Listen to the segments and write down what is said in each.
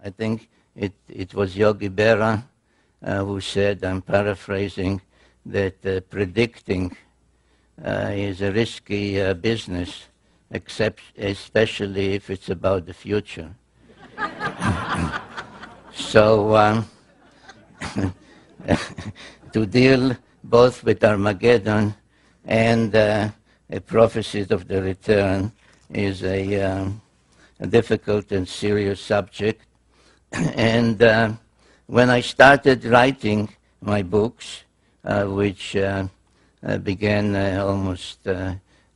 I think it was Yogi Berra who said, I'm paraphrasing, that predicting is a risky business, especially if it's about the future. So to deal both with Armageddon and prophecies of the return is a difficult and serious subject. And when I started writing my books, which began almost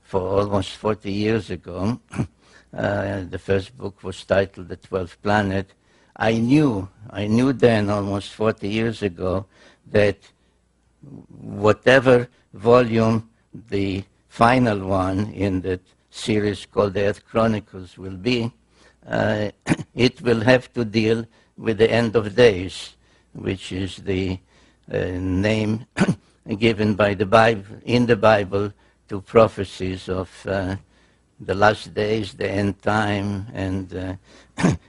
40 years ago, the first book was titled The 12th Planet. I knew then, almost 40 years ago, that whatever volume the final one in the series called the Earth Chronicles will be, it will have to deal with the end of days, which is the name given by the Bible, in the Bible, to prophecies of the last days, the end time, and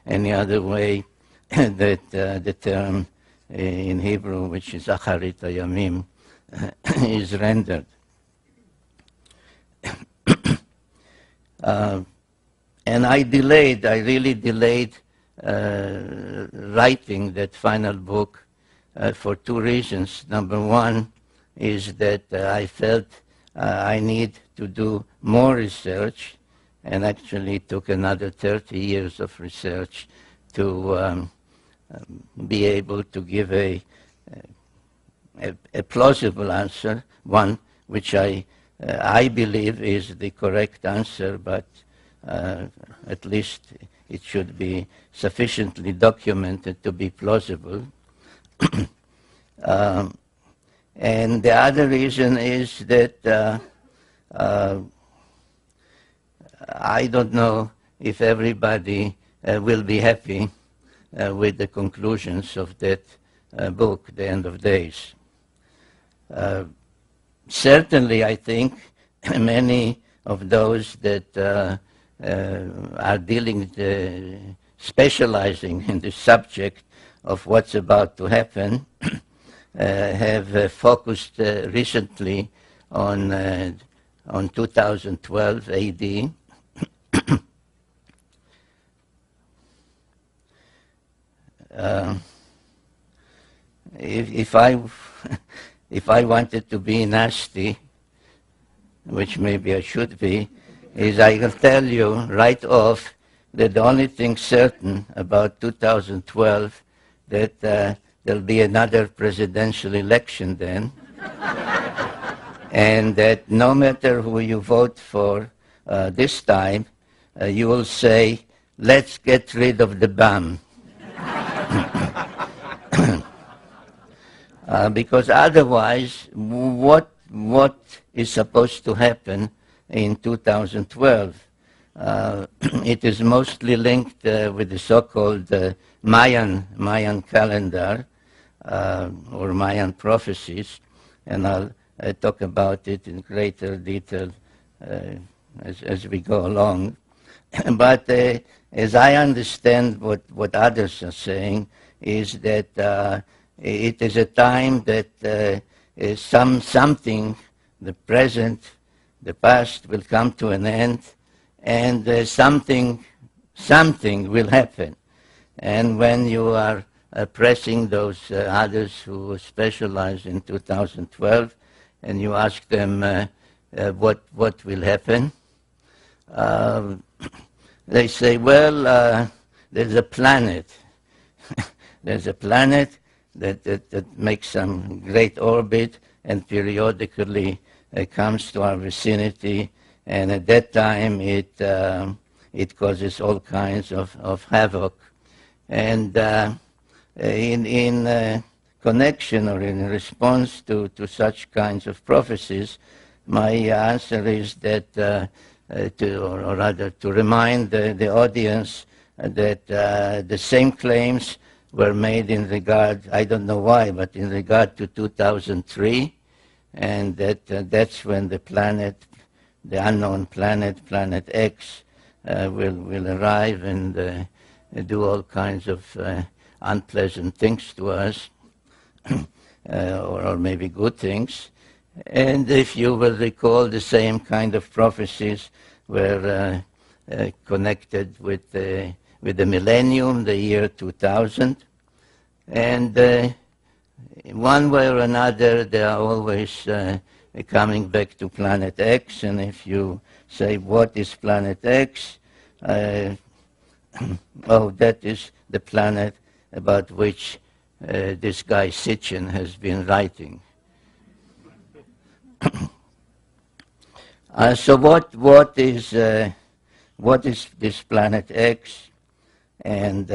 any other way that the term in Hebrew, which is Acharit Hayamim, is rendered. And I really delayed writing that final book for two reasons. Number one is that I felt I need to do more research, and actually took another 30 years of research to be able to give a plausible answer, one which I believe is the correct answer, but at least it should be sufficiently documented to be plausible. And the other reason is that I don't know if everybody will be happy with the conclusions of that book, The End of Days. Certainly, I think many of those that are dealing, specializing in the subject of what's about to happen, have focused recently on 2012 AD. If I wanted to be nasty, which maybe I should be, is I can tell you right off that the only thing certain about 2012 that there'll be another presidential election then, and that no matter who you vote for this time, you will say, let's get rid of the BAM. Because otherwise, what is supposed to happen in 2012? It is mostly linked with the so-called Mayan calendar or Mayan prophecies, and I'll talk about it in greater detail as we go along. But as I understand what others are saying, is that it is a time that something, the present, the past will come to an end, and something will happen. And when you are pressing those others who specialize in 2012, and you ask them what will happen, they say, well, there's a planet. There's a planet that makes some great orbit and periodically comes to our vicinity, and at that time it causes all kinds of havoc. And in connection or in response to such kinds of prophecies, my answer is that or rather to remind the audience that the same claims were made in regard, I don't know why, but in regard to 2003, and that's when the planet, the unknown planet, Planet X, will arrive, and do all kinds of unpleasant things to us, or maybe good things. And if you will recall, the same kind of prophecies were connected with the millennium, the year 2000. And one way or another, they are always coming back to Planet X. And if you say, what is Planet X? Oh, that is the planet about which this guy Sitchin has been writing. So what is this Planet X, and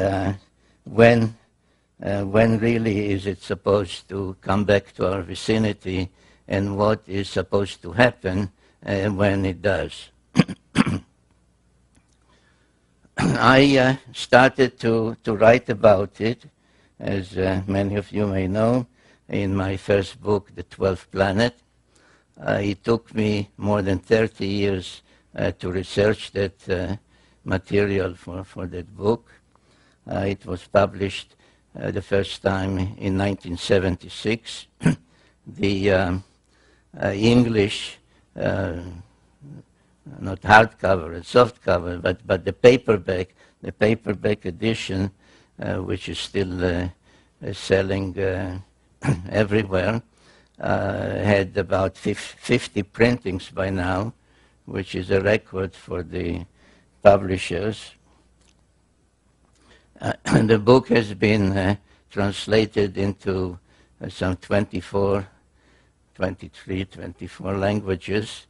when really is it supposed to come back to our vicinity, and what is supposed to happen when it does? I started to write about it, as many of you may know, in my first book, The 12th Planet. It took me more than 30 years to research that material for that book. It was published the first time in 1976. The English, not hardcover and softcover, but the paperback edition, which is still selling everywhere, had about 50 printings by now, which is a record for the publishers. The book has been translated into some 24 languages,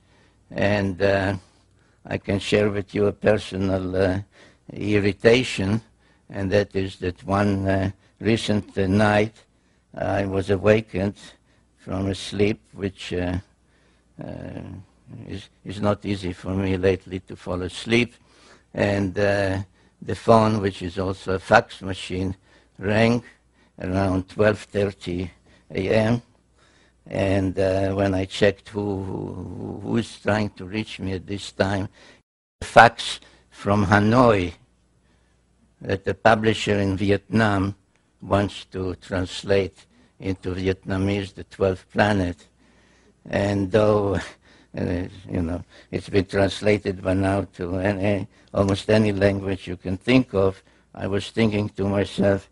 and I can share with you a personal irritation, and that is that one recent night I was awakened from a sleep which is not easy for me lately to fall asleep, and the phone, which is also a fax machine, rang around 12:30 a.m. And when I checked who is trying to reach me at this time, a fax from Hanoi that the publisher in Vietnam wants to translate into Vietnamese, the 12th Planet. And though, it's been translated by now to almost any language you can think of, I was thinking to myself,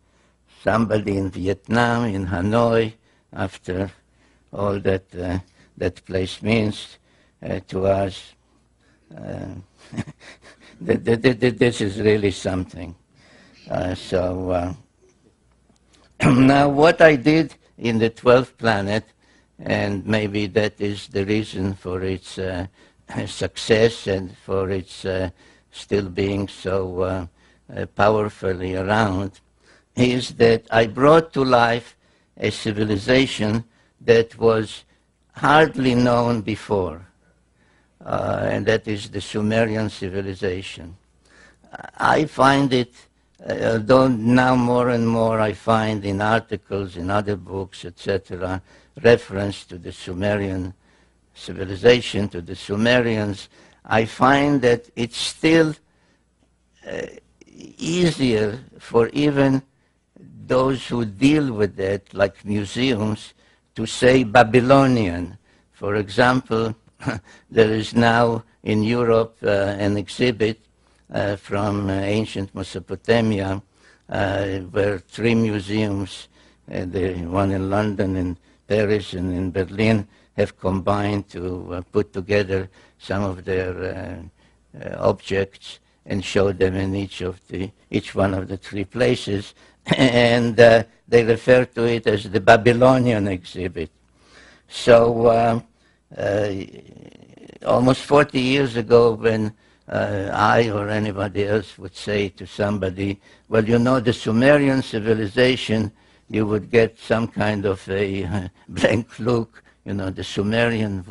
somebody in Vietnam, in Hanoi, after all that that place means to us, this is really something. Now what I did in the 12th Planet, and maybe that is the reason for its success and for its still being so powerfully around, is that I brought to life a civilization that was hardly known before, and that is the Sumerian civilization. I find it, though now more and more I find in articles, in other books, etc., reference to the Sumerian civilization, to the Sumerians, I find that it's still easier for even those who deal with that, like museums, to say Babylonian. For example, there is now in Europe an exhibit from ancient Mesopotamia where 3 museums, the one in London, in Paris, and in Berlin, have combined to put together some of their objects and show them in each one of the 3 places. And they refer to it as the Babylonian exhibit. So almost 40 years ago, when I or anybody else would say to somebody, well, the Sumerian civilization, you would get some kind of a blank look, the Sumerian,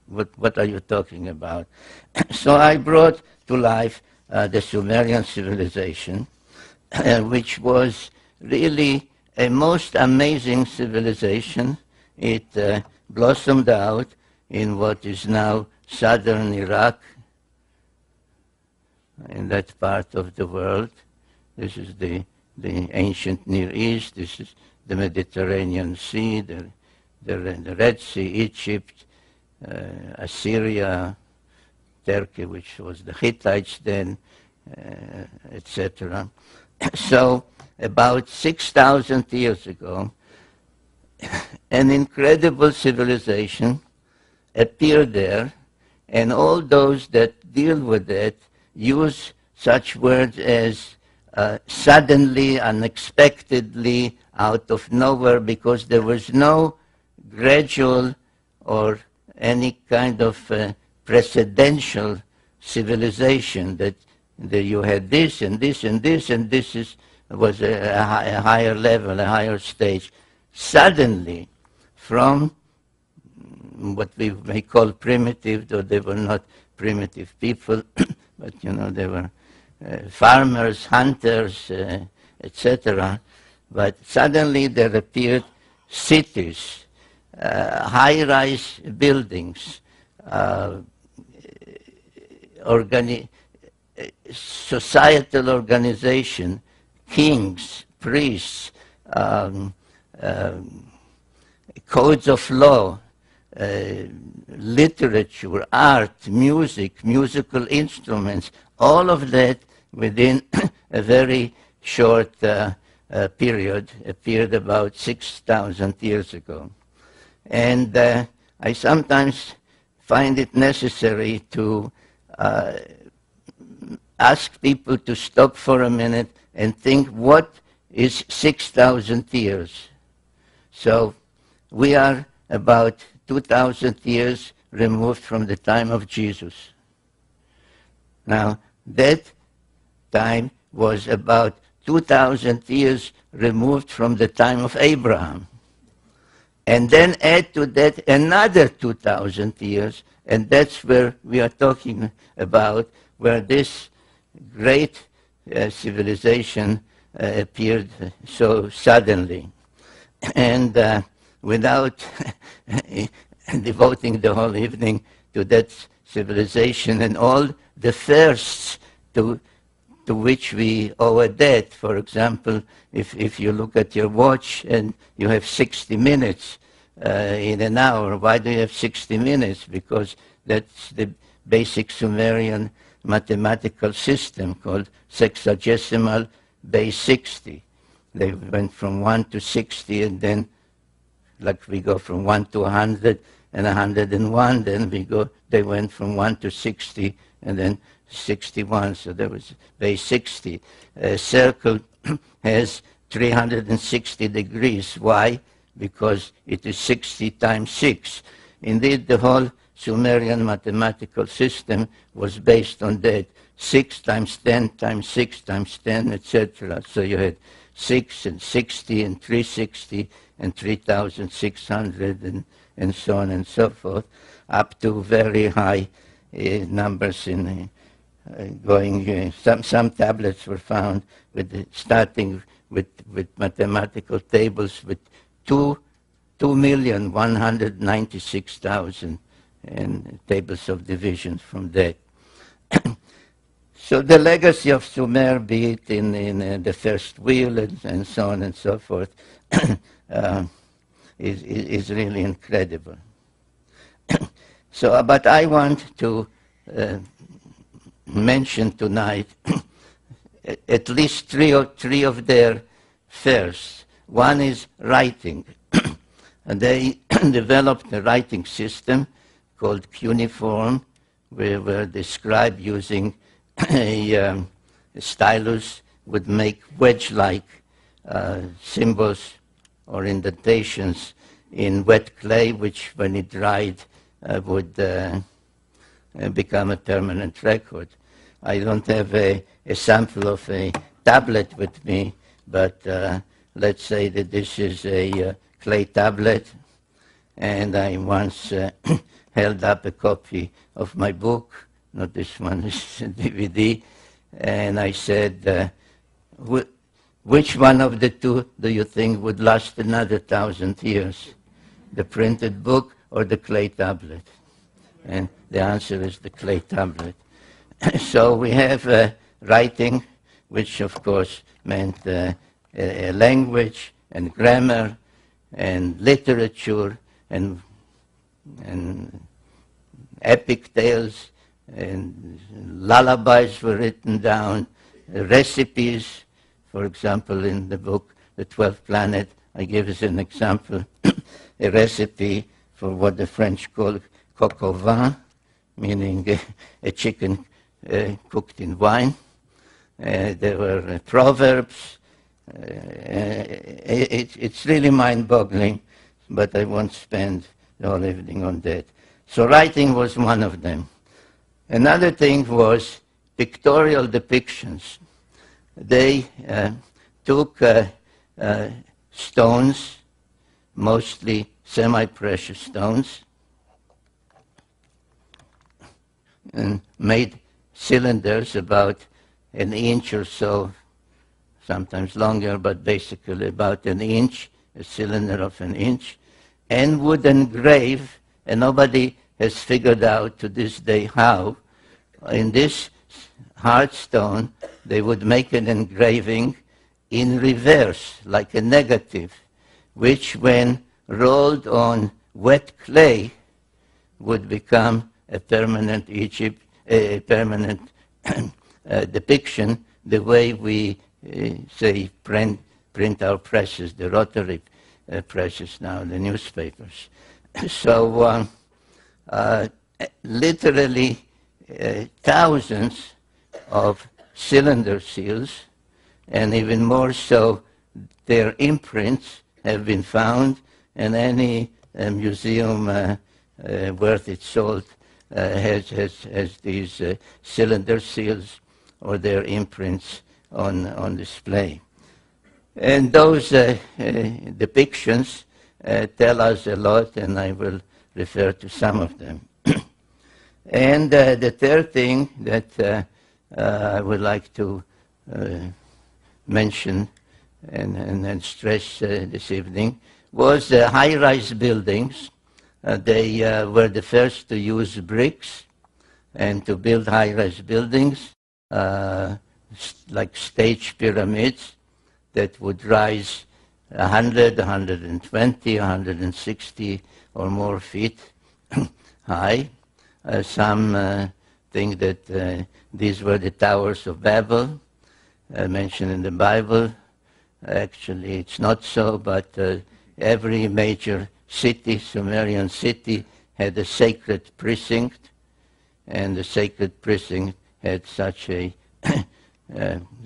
what are you talking about? So I brought to life the Sumerian civilization, which was really a most amazing civilization. It blossomed out in what is now southern Iraq, in that part of the world. This is the ancient Near East. This is the Mediterranean Sea, the Red Sea, Egypt, Assyria, Turkey, which was the Hittites then, etc. So about 6,000 years ago, an incredible civilization appeared there, and all those that deal with it use such words as suddenly, unexpectedly, out of nowhere, because there was no gradual or any kind of precedential civilization that you had this and this and this, and this was a higher level, a higher stage. Suddenly, from what we may call primitive, though they were not primitive people, but they were farmers, hunters, etc. But suddenly there appeared cities, high-rise buildings, societal organization, kings, priests, codes of law, literature, art, music, musical instruments, all of that within a very short period, appeared about 6,000 years ago. And I sometimes find it necessary to ask people to stop for a minute and think, what is 6,000 years? So we are about 2,000 years removed from the time of Jesus. Now, that time was about 2,000 years removed from the time of Abraham. And then add to that another 2,000 years, and that's where we are talking about, where this great civilization appeared so suddenly. And without devoting the whole evening to that civilization and all the firsts to which we owe a debt. For example, if you look at your watch and you have 60 minutes in an hour, why do you have 60 minutes? Because that's the basic Sumerian mathematical system called sexagesimal base 60. They went from 1 to 60, and then, like we go from 1 to 100 and 101, then they went from 1 to 60, and then 61, so there was base 60. A circle has 360 degrees. Why? Because it is 60 times 6. Indeed, the whole Sumerian mathematical system was based on that. 6 times 10 times 6 times 10, etc. So you had 6 and 60 and 360 and 3,600 and so on and so forth, up to very high numbers in going. Some tablets were found starting with mathematical tables with 2,196,000 and tables of divisions from that. So the legacy of Sumer, be it in the first wheel and so on and so forth, is really incredible. So, but I want to mention tonight at least three of their firsts. One is writing. And they developed a writing system called cuneiform, where the scribe using a stylus would make wedge-like symbols or indentations in wet clay, which when it dried would become a permanent record. I don't have a sample of a tablet with me, but let's say that this is a clay tablet, and I once held up a copy of my book, not this one, this DVD, and I said, which one of the two do you think would last another 1,000 years? The printed book or the clay tablet? And the answer is the clay tablet. So we have writing which of course meant a language and grammar and literature and epic tales and lullabies were written down, recipes. For example, in the book, The 12th Planet, I give as an example a recipe for what the French call coq au vin, meaning a chicken cooked in wine. There were proverbs. It's really mind-boggling, but I won't spend the whole evening on that. So writing was one of them. Another thing was pictorial depictions. They took stones, mostly semi-precious stones, and made cylinders about an inch or so, sometimes longer, but basically about an inch, a cylinder of an inch, and would engrave, and nobody has figured out to this day how, in this hard stone, they would make an engraving in reverse, like a negative, which when rolled on wet clay would become a permanent depiction, the way we say print our presses, the rotary presses now, the newspapers. So literally thousands of cylinder seals, and even more so, their imprints have been found, and any museum worth its salt has these cylinder seals or their imprints on display. And those depictions tell us a lot, and I will refer to some of them. And the third thing that I would like to mention and stress this evening was high-rise buildings. They were the first to use bricks and to build high-rise buildings, like stage pyramids that would rise 100, 120, 160 or more feet high. Some think that these were the towers of Babel, mentioned in the Bible. Actually, it's not so, but every major city, Sumerian city, had a sacred precinct, and the sacred precinct had such a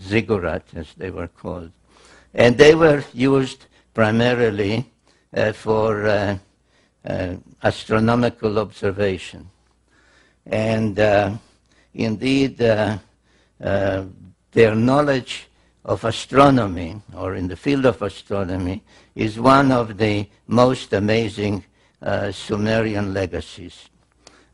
ziggurat, as they were called. And they were used primarily for astronomical observation. And indeed, their knowledge of astronomy, or in the field of astronomy, is one of the most amazing Sumerian legacies.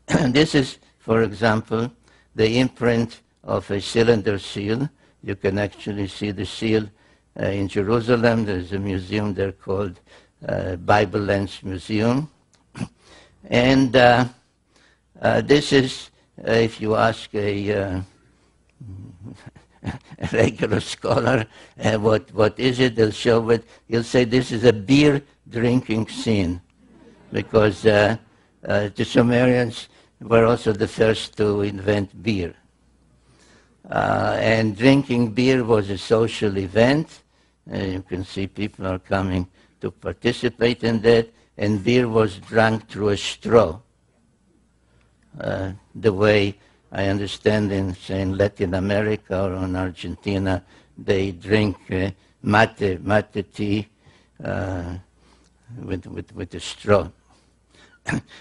This is, for example, the imprint of a cylinder seal. You can actually see the seal in Jerusalem. There's a museum there called Bible Lens Museum. And this is, if you ask a regular scholar, what is it? They'll show it. He'll say this is a beer drinking scene, because the Sumerians were also the first to invent beer. And drinking beer was a social event. You can see people are coming to participate in that, and beer was drunk through a straw. The way I understand in, say, in Latin America or in Argentina, they drink mate tea with a straw.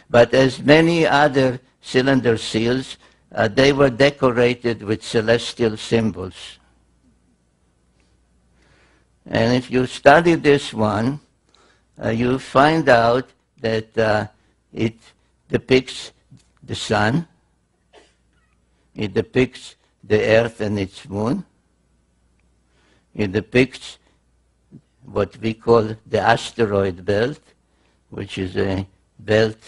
But as many other cylinder seals, they were decorated with celestial symbols. And if you study this one, you find out that it depicts the sun, it depicts the earth and its moon, it depicts what we call the asteroid belt, which is a belt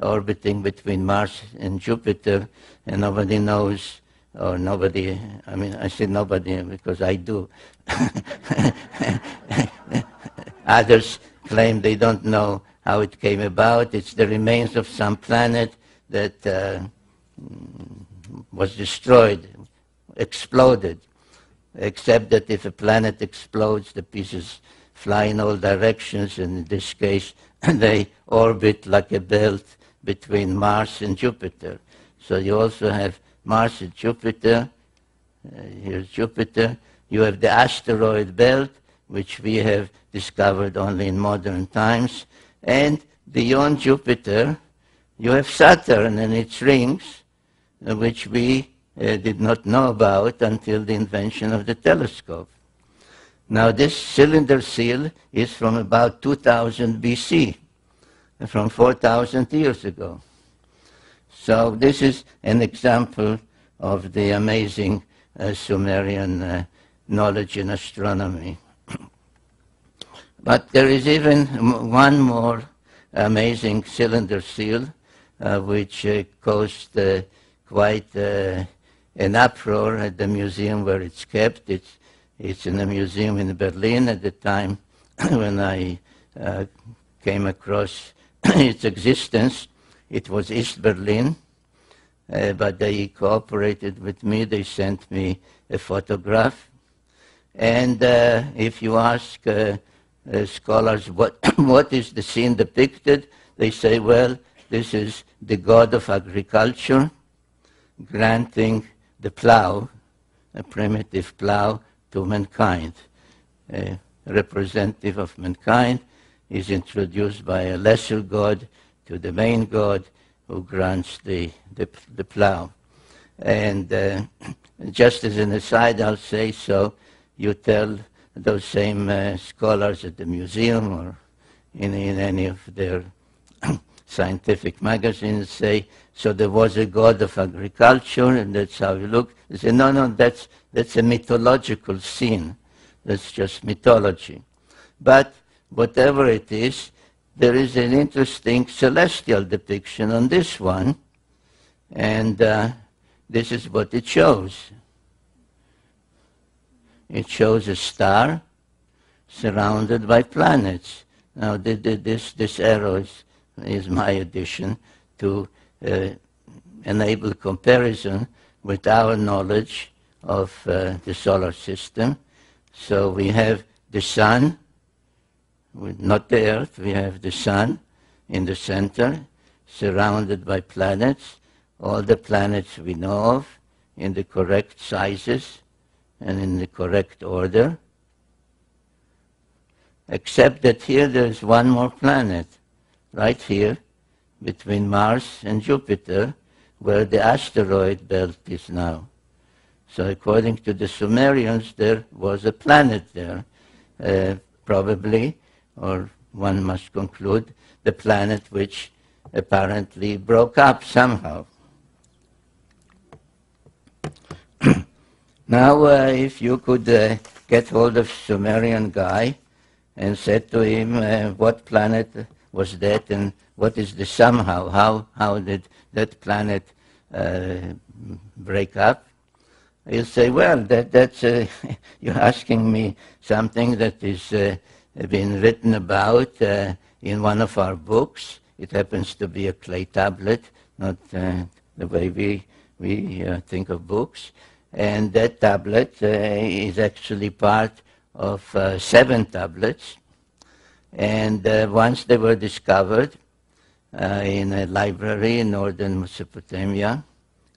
orbiting between Mars and Jupiter, and nobody knows or nobody, I mean, I say nobody because I do. Others claim they don't know how it came about. It's the remains of some planet that was destroyed, exploded, except that if a planet explodes, the pieces fly in all directions, and in this case, they orbit like a belt between Mars and Jupiter. So you also have Mars and Jupiter. Here's Jupiter. You have the asteroid belt, which we have discovered only in modern times. And beyond Jupiter, you have Saturn and its rings, which we did not know about until the invention of the telescope. Now, this cylinder seal is from about 2000 BC, from 4,000 years ago. So this is an example of the amazing Sumerian knowledge in astronomy. But there is even one more amazing cylinder seal, which caused quite an uproar at the museum where it's kept. It's in a museum in Berlin at the time when I came across its existence. It was East Berlin, but they cooperated with me. They sent me a photograph. And if you ask scholars what is the scene depicted, they say, well, this is the god of agriculture granting the plow, a primitive plow, to mankind. A representative of mankind is introduced by a lesser god to the main god who grants the plow. And just as an aside, I'll say, so you tell those same scholars at the museum or in any of their scientific magazines, say, so there was a god of agriculture and that's how you look. They say, no, that's a mythological scene. That's just mythology. But whatever it is, there is an interesting celestial depiction on this one, and this is what it shows. It shows a star surrounded by planets. Now, this arrow is my addition to enable comparison with our knowledge of the solar system. So we have the sun, not the earth, we have the sun in the center, surrounded by planets, all the planets we know of, in the correct sizes and in the correct order, except that here there's one more planet, right here, between Mars and Jupiter, where the asteroid belt is now. So according to the Sumerians, there was a planet there, probably, or one must conclude, the planet which apparently broke up somehow. Now, if you could get hold of Sumerian guy and said to him, what planet was that and what is the somehow, how did that planet break up? He'll say, well, that's you're asking me something that is been written about in one of our books. It happens to be a clay tablet, not the way we think of books. And that tablet is actually part of 7 tablets. And once they were discovered in a library in northern Mesopotamia,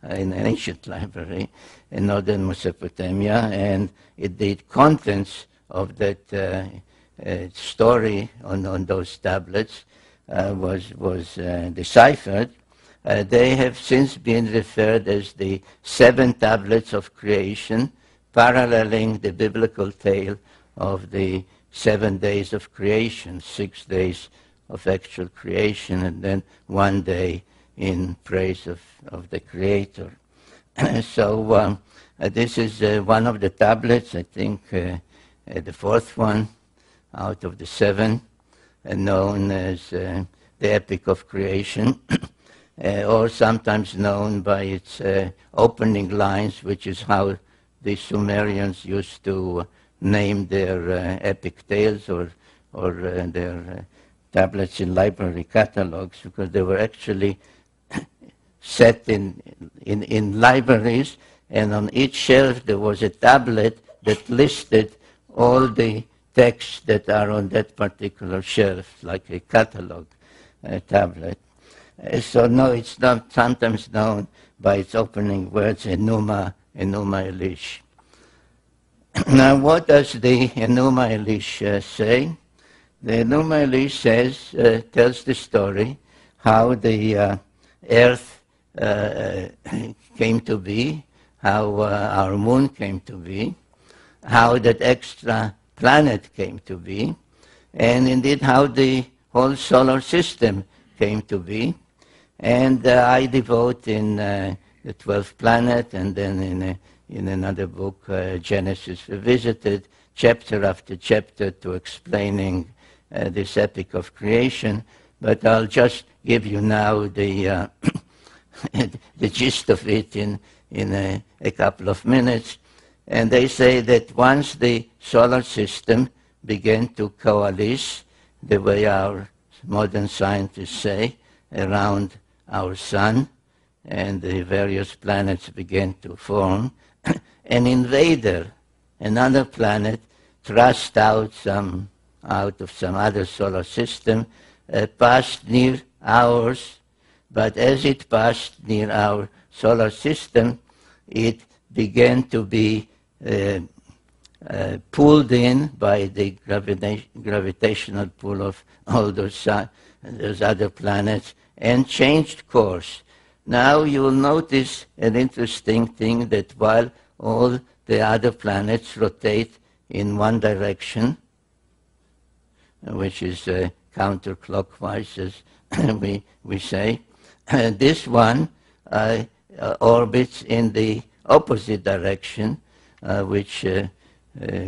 in an ancient library in northern Mesopotamia, and the contents of that story on those tablets was deciphered. They have since been referred as the 7 tablets of creation, paralleling the biblical tale of the 7 days of creation, 6 days of actual creation, and then 1 day in praise of the Creator. So this is one of the tablets, I think the 4th one out of the 7, known as the Epic of Creation. or sometimes known by its opening lines, which is how the Sumerians used to name their epic tales or their tablets in library catalogs, because they were actually set in libraries, and on each shelf there was a tablet that listed all the texts that are on that particular shelf, like a catalog tablet. So no, it's not sometimes known by its opening words, Enuma Elish. Now, what does the Enuma Elish say? The Enuma Elish says, tells the story how the Earth came to be, how our moon came to be, how that extra planet came to be, and indeed how the whole solar system came to be. And I devote in the 12th planet, and then in another book, Genesis Revisited, chapter after chapter to explaining this epic of creation. But I'll just give you now the the gist of it in a couple of minutes. And they say that once the solar system began to coalesce, the way our modern scientists say, around our sun, and the various planets began to form, an invader, another planet, thrust out of some other solar system, passed near ours, but as it passed near our solar system, it began to be pulled in by the gravitational pull of all those other planets and changed course. Now you will notice an interesting thing, that while all the other planets rotate in one direction, which is counterclockwise, as we say, this one orbits in the opposite direction, which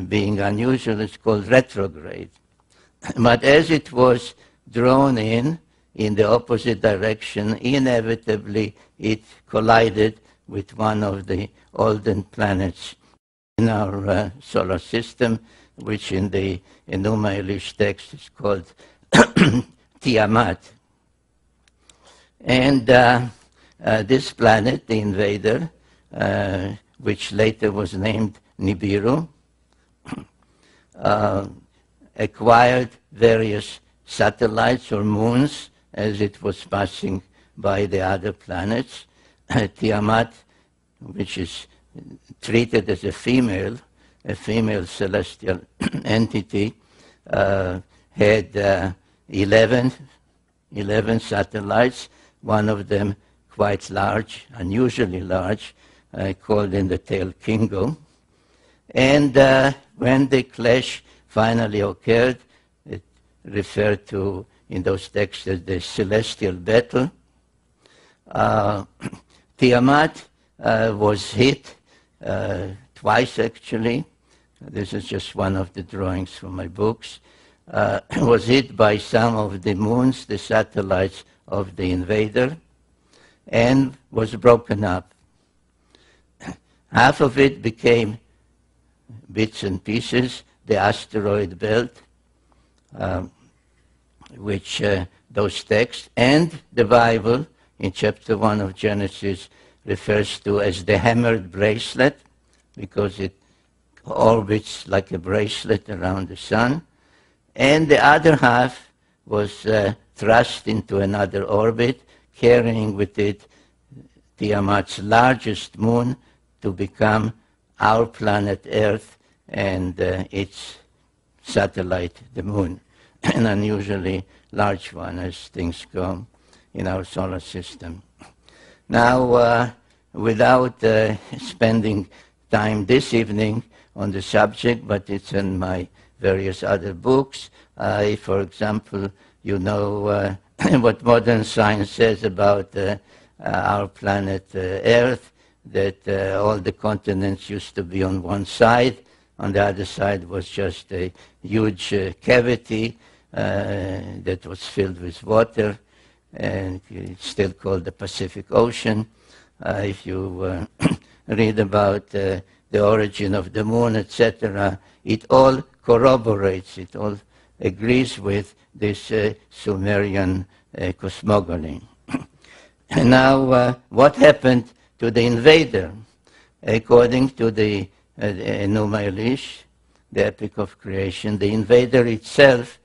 being unusual is called retrograde. But as it was drawn in the opposite direction, inevitably it collided with one of the olden planets in our solar system, which in the Enuma Elish text is called Tiamat. And this planet, the invader, which later was named Nibiru, acquired various satellites or moons as it was passing by the other planets. Tiamat, which is treated as a female celestial entity, had 11 satellites, one of them quite large, unusually large, called in the tale Kingo. And when the clash finally occurred, it referred to in those texts as the celestial battle. Tiamat was hit twice, actually. This is just one of the drawings from my books. Was hit by some of the moons, the satellites of the invader, and was broken up. Half of it became bits and pieces, the asteroid belt, which those texts and the Bible in chapter 1 of Genesis refers to as the hammered bracelet, because it orbits like a bracelet around the sun. And the other half was thrust into another orbit, carrying with it Tiamat's largest moon to become our planet Earth and its satellite, the moon, an unusually large one as things go in our solar system. Now, without spending time this evening on the subject, but it's in my various other books. For example, you know what modern science says about our planet Earth, that all the continents used to be on one side. On the other side was just a huge cavity that was filled with water. and it's still called the Pacific Ocean. If you read about the origin of the moon, etc., it all corroborates, it all agrees with this Sumerian cosmogony. And now, what happened to the invader? According to the Enuma Elish, the Epic of Creation, the invader itself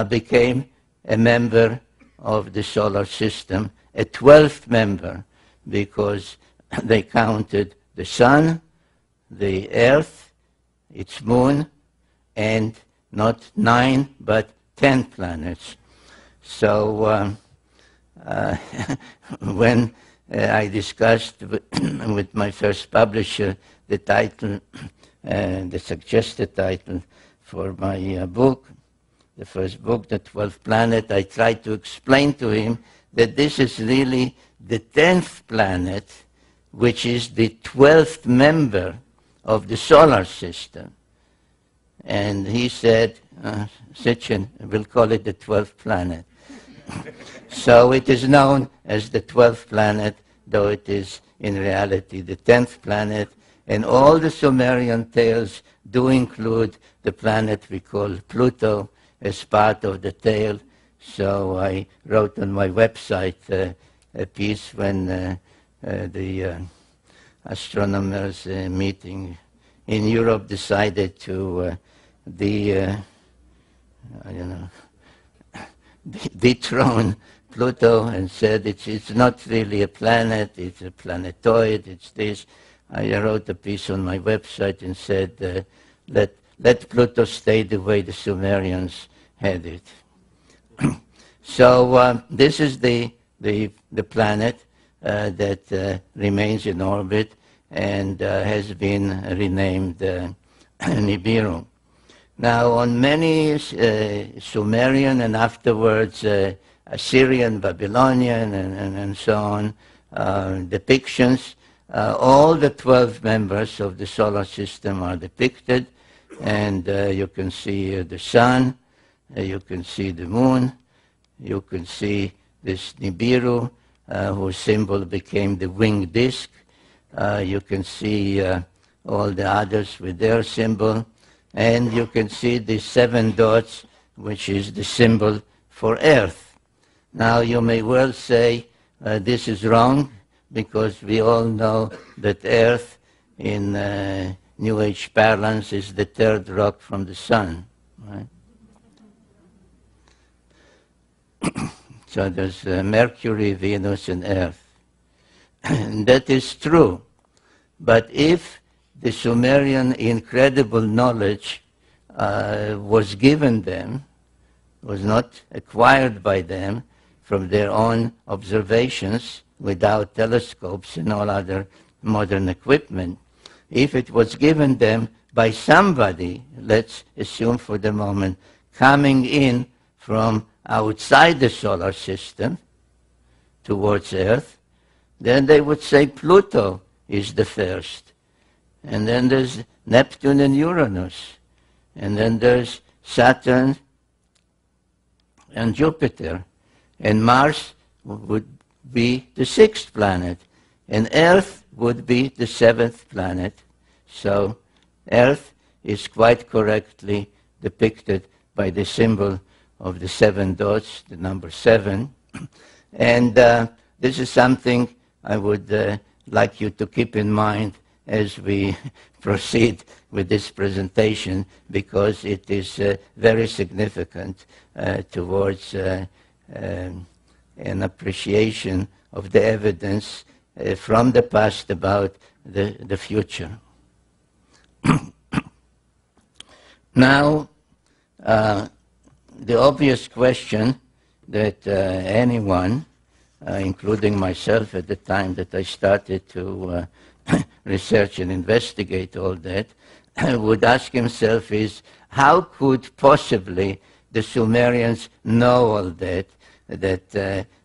became a member of the solar system, a 12th member, because they counted the sun, the earth, its moon, and not 9 but 10 planets. So when I discussed with my first publisher the title, the suggested title for my book, the first book, The 12th Planet, I tried to explain to him that this is really the 10th planet, which is the 12th member of the solar system. And he said, Sitchin, we'll call it the 12th planet. So it is known as the 12th planet, though it is in reality the 10th planet. And all the Sumerian tales do include the planet we call Pluto as part of the tale. So I wrote on my website a piece when the astronomers meeting in Europe decided to dethrone Pluto and said it's not really a planet, it's a planetoid, it's this. I wrote a piece on my website and said, let Pluto stay the way the Sumerians had it. So this is the planet that remains in orbit and has been renamed Nibiru. Now, on many Sumerian and afterwards Assyrian, Babylonian, and so on depictions, all the 12 members of the solar system are depicted, and you can see the sun, you can see the moon, you can see this Nibiru, whose symbol became the winged disk. You can see all the others with their symbol, and you can see the 7 dots, which is the symbol for Earth. Now, you may well say this is wrong, because we all know that Earth in New Age parlance is the 3rd rock from the sun, right? So there's Mercury, Venus, and Earth. And that is true. But if the Sumerian incredible knowledge was given them, was not acquired by them from their own observations without telescopes and all other modern equipment, if it was given them by somebody, let's assume for the moment, coming in from outside the solar system towards Earth, then they would say Pluto is the first. And then there's Neptune and Uranus. And then there's Saturn and Jupiter. And Mars would be the 6th planet. And Earth would be the 7th planet. So Earth is quite correctly depicted by the symbol of the 7 dots, the number 7. And this is something I would like you to keep in mind as we proceed with this presentation, because it is very significant towards an appreciation of the evidence from the past about the future. Now, the obvious question that anyone, including myself at the time that I started to research and investigate all that, would ask himself is, how could possibly the Sumerians know all that, that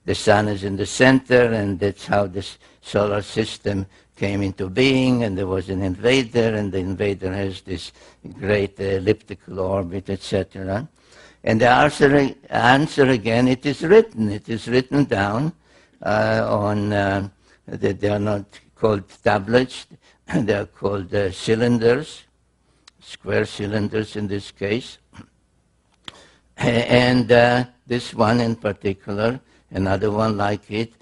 the sun is in the center, and that's how this solar system came into being, and there was an invader, and the invader has this great elliptical orbit, etc. And the answer again, it is written down they are not called tablets, they are called cylinders, square cylinders in this case. And this one in particular, another one like it,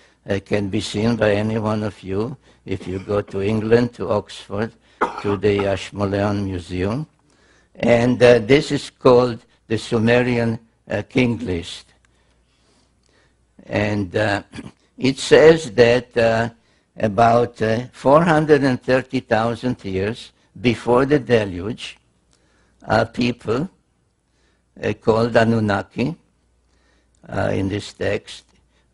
can be seen by any one of you if you go to England, to Oxford, to the Ashmolean Museum. And this is called the Sumerian King List. And it says that about 430,000 years before the deluge, people called Anunnaki, in this text,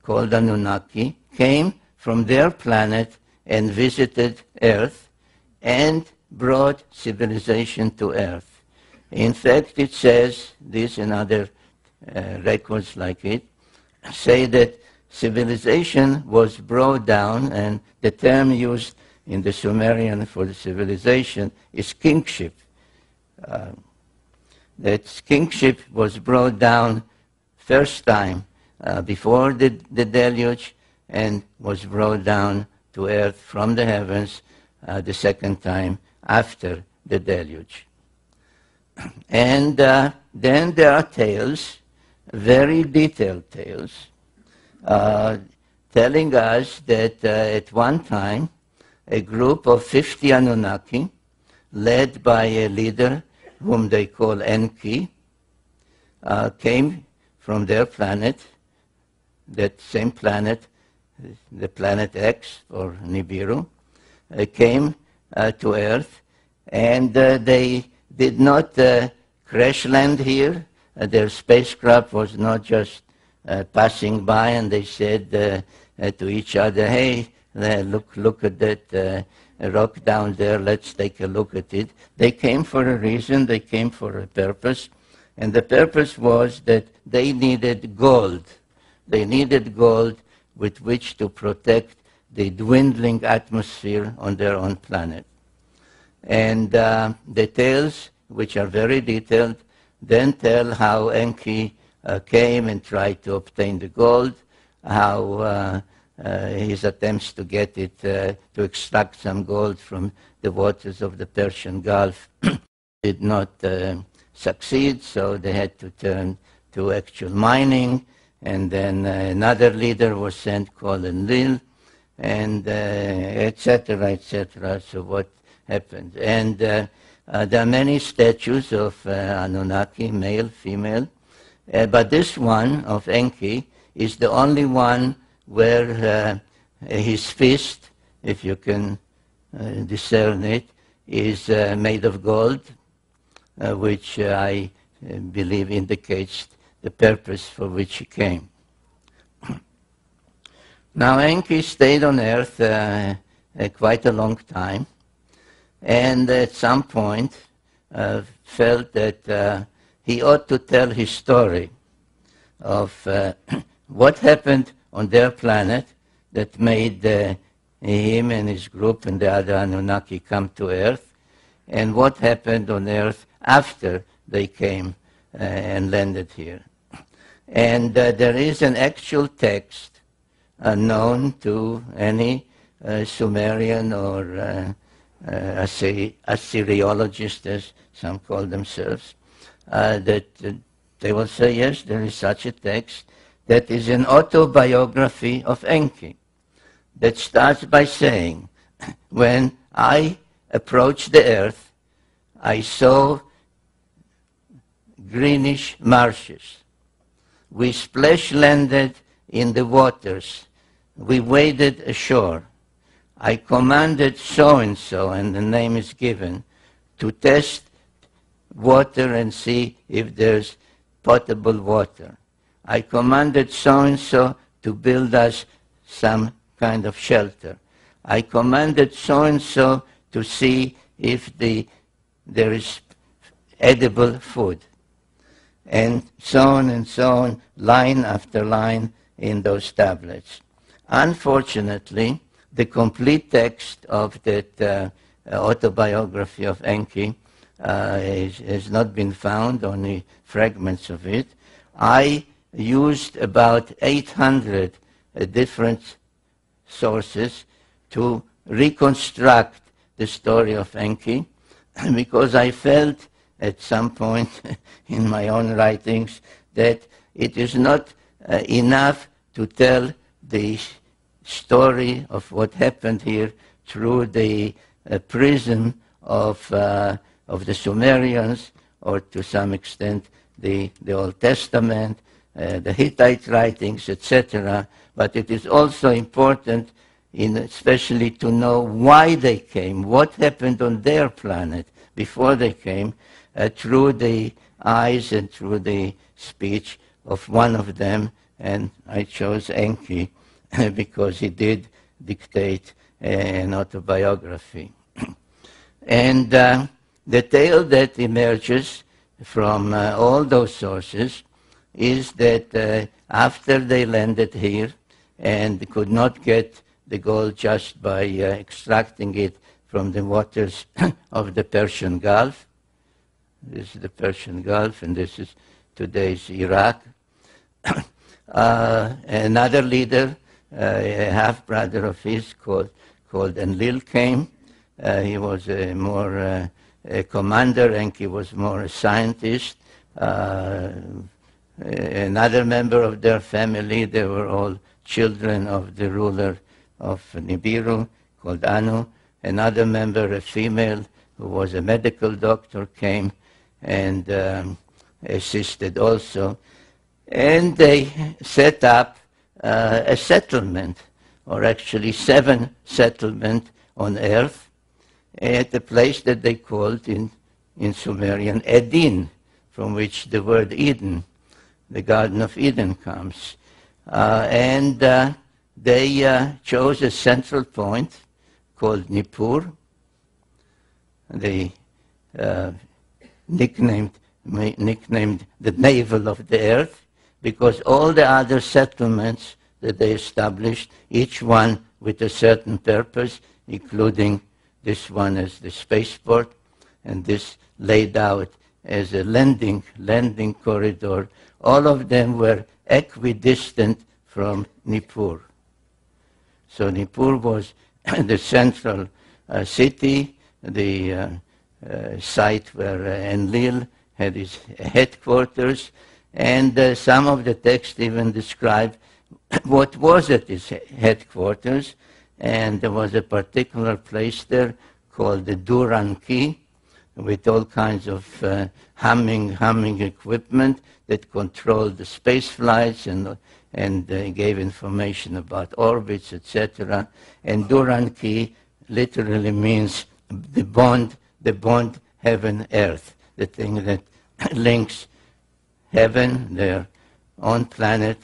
called Annunaki, came from their planet and visited Earth and brought civilization to Earth. In fact, it says, this and other records like it, say that civilization was brought down, and the term used in the Sumerian for the civilization is kingship. That kingship was brought down first time before the deluge, and was brought down to earth from the heavens the second time after the deluge. And then there are tales, very detailed tales, telling us that at one time a group of 50 Anunnaki, led by a leader whom they call Enki, came from their planet, that same planet, the planet X or Nibiru, came to Earth, and they did not crash land here. Their spacecraft was not just passing by, and they said to each other, hey, look at that rock down there, let's take a look at it. They came for a reason, they came for a purpose, and the purpose was that they needed gold. They needed gold with which to protect the dwindling atmosphere on their own planet. And the tales, which are very detailed, then tell how Enki came and tried to obtain the gold, how his attempts to get it, to extract some gold from the waters of the Persian Gulf did not succeed, so they had to turn to actual mining. And then another leader was sent called Enlil, and etc., etc. So what happened? And there are many statues of Anunnaki, male, female, but this one of Enki is the only one where his fist, if you can discern it, is made of gold, which I believe indicates the purpose for which he came. Now Enki stayed on Earth quite a long time, and at some point felt that he ought to tell his story of what happened on their planet that made him and his group and the other Anunnaki come to Earth, and what happened on Earth after they came and landed here. And there is an actual text known to any Sumerian or Assyriologist, as some call themselves, that they will say, yes, there is such a text that is an autobiography of Enki that starts by saying, when I approached the earth, I saw greenish marshes. We splash landed in the waters. We waded ashore. I commanded so-and-so, and the name is given, to test water and see if there's potable water. I commanded so-and-so to build us some kind of shelter. I commanded so-and-so to see if there is edible food. And so on, line after line in those tablets. Unfortunately, the complete text of that autobiography of Enki has not been found, only fragments of it. I used about 800 different sources to reconstruct the story of Enki, because I felt at some point in my own writings that it is not enough to tell the story of what happened here through the prism of the Sumerians, or to some extent the Old Testament, the Hittite writings, etc. But it is also important, especially to know why they came, what happened on their planet before they came, through the eyes and through the speech of one of them. And I chose Enki because he did dictate an autobiography. And the tale that emerges from all those sources is that after they landed here and could not get the gold just by extracting it from the waters of the Persian Gulf. This is the Persian Gulf, and this is today's Iraq. Another leader, a half-brother of his called Enlil, came. He was more a commander, and he was more a scientist. Another member of their family, they were all children of the ruler of Nibiru, called Anu. Another member, a female, who was a medical doctor, came and assisted also. And they set up a settlement, or actually 7 settlements on earth, at a place that they called in Sumerian Edin, from which the word Eden, the Garden of Eden, comes. And they chose a central point called Nippur. They nicknamed the navel of the earth, because all the other settlements that they established, each one with a certain purpose, including this one as the spaceport, and this laid out as a landing corridor, all of them were equidistant from Nippur. So Nippur was the central city, the site where Enlil had his headquarters, and some of the texts even describe what was at his headquarters, and there was a particular place there called the Annunaki, with all kinds of humming equipment that controlled the space flights and gave information about orbits, etc. And Annunaki literally means the bond heaven-earth, the thing that links heaven, their own planet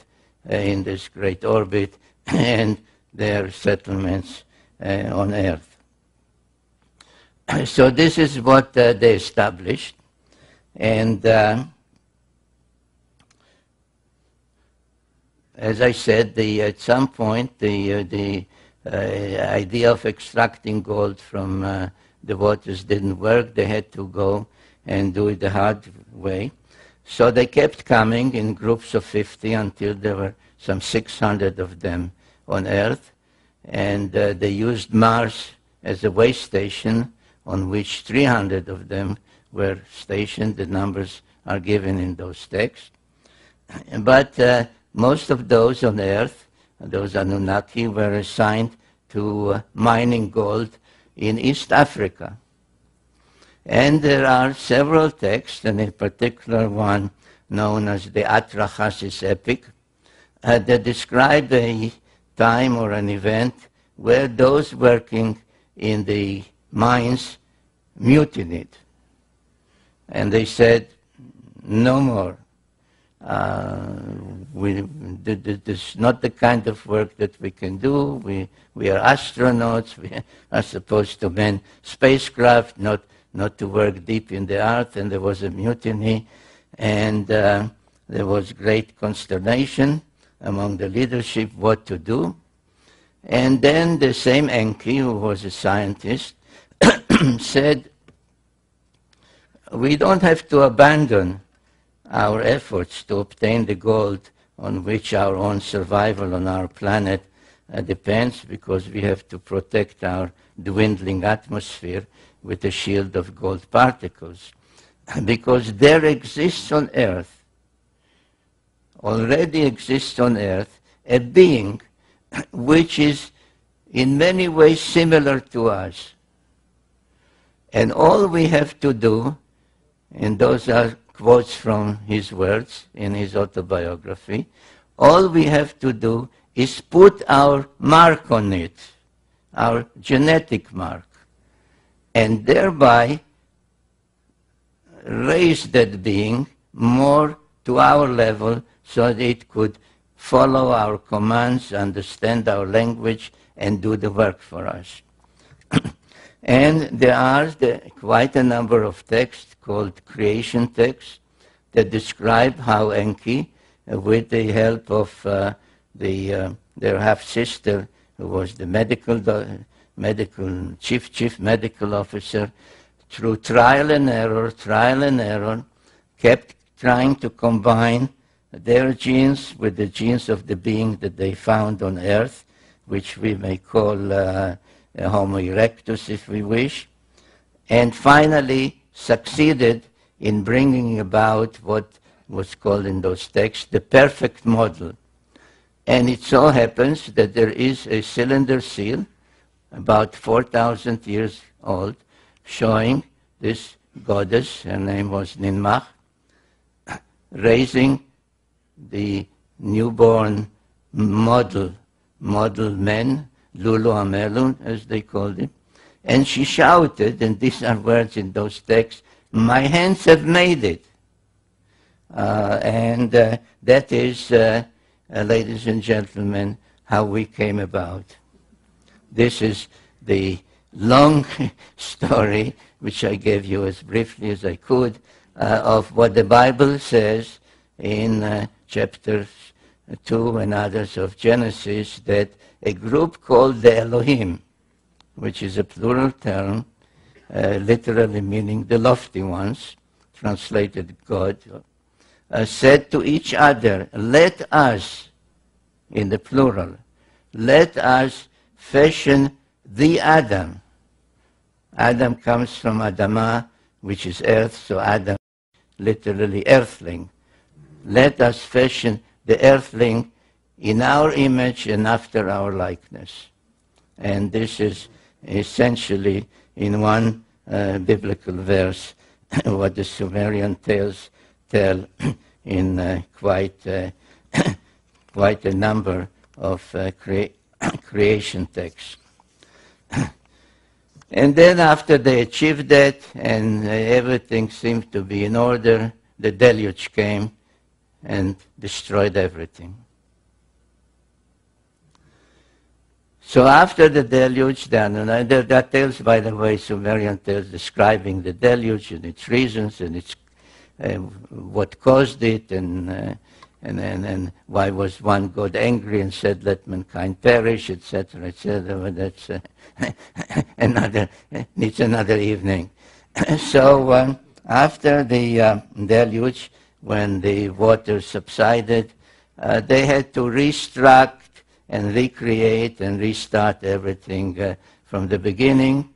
in this great orbit, and their settlements on earth. So this is what they established, and as I said, at some point the idea of extracting gold from the waters didn't work. They had to go and do it the hard way. So they kept coming in groups of 50 until there were some 600 of them on Earth, and they used Mars as a way station on which 300 of them were stationed. The numbers are given in those texts. But most of those on Earth, those Anunnaki, were assigned to mining gold in East Africa. And there are several texts, and in particular one known as the Atrahasis epic, that describe a time or an event where those working in the mines mutinied. And they said, no more. This is not the kind of work that we can do. We are astronauts. We are supposed to man spacecraft, not to work deep in the earth. And there was a mutiny, and there was great consternation among the leadership what to do. And then the same Enki, who was a scientist, said, we don't have to abandon our efforts to obtain the gold on which our own survival on our planet depends, because we have to protect our dwindling atmosphere with a shield of gold particles. Because there exists on Earth, already exists on Earth, a being which is in many ways similar to us. And all we have to do, and those are quotes from his words in his autobiography, all we have to do is put our mark on it, our genetic mark, and thereby raise that being more to our level so that it could follow our commands, understand our language, and do the work for us. And there are quite a number of texts called creation texts that describe how Enki, with the help of their half-sister, who was the chief medical officer, through trial and error, kept trying to combine their genes with the genes of the being that they found on Earth, which we may call Homo erectus, if we wish, and finally succeeded in bringing about what was called in those texts the perfect model. And it so happens that there is a cylinder seal, about 4,000 years old, showing this goddess, her name was Ninmah, raising the newborn model men, Lulu Amelu, as they called him, and she shouted, and these are words in those texts, "My hands have made it." And that is, ladies and gentlemen, how we came about. This is the long story, which I gave you as briefly as I could, of what the Bible says in chapters 2 and others of Genesis, that a group called the Elohim, which is a plural term, literally meaning the lofty ones, translated God, said to each other, "Let us," in the plural, "let us fashion the Adam." Adam comes from Adamah, which is earth, so Adam, literally earthling. Let us fashion the earthling in our image and after our likeness. And this is essentially, in one biblical verse, what the Sumerian tales tell in quite a number of creation texts. And then after they achieved that and everything seemed to be in order, the deluge came and destroyed everything. So after the deluge, there are tales, by the way, Sumerian tales describing the deluge and its reasons and its what caused it, and why was one God angry and said, "Let mankind perish," etc., etc. But that's needs another evening. So after the deluge, when the water subsided, they had to restruct and recreate and restart everything from the beginning,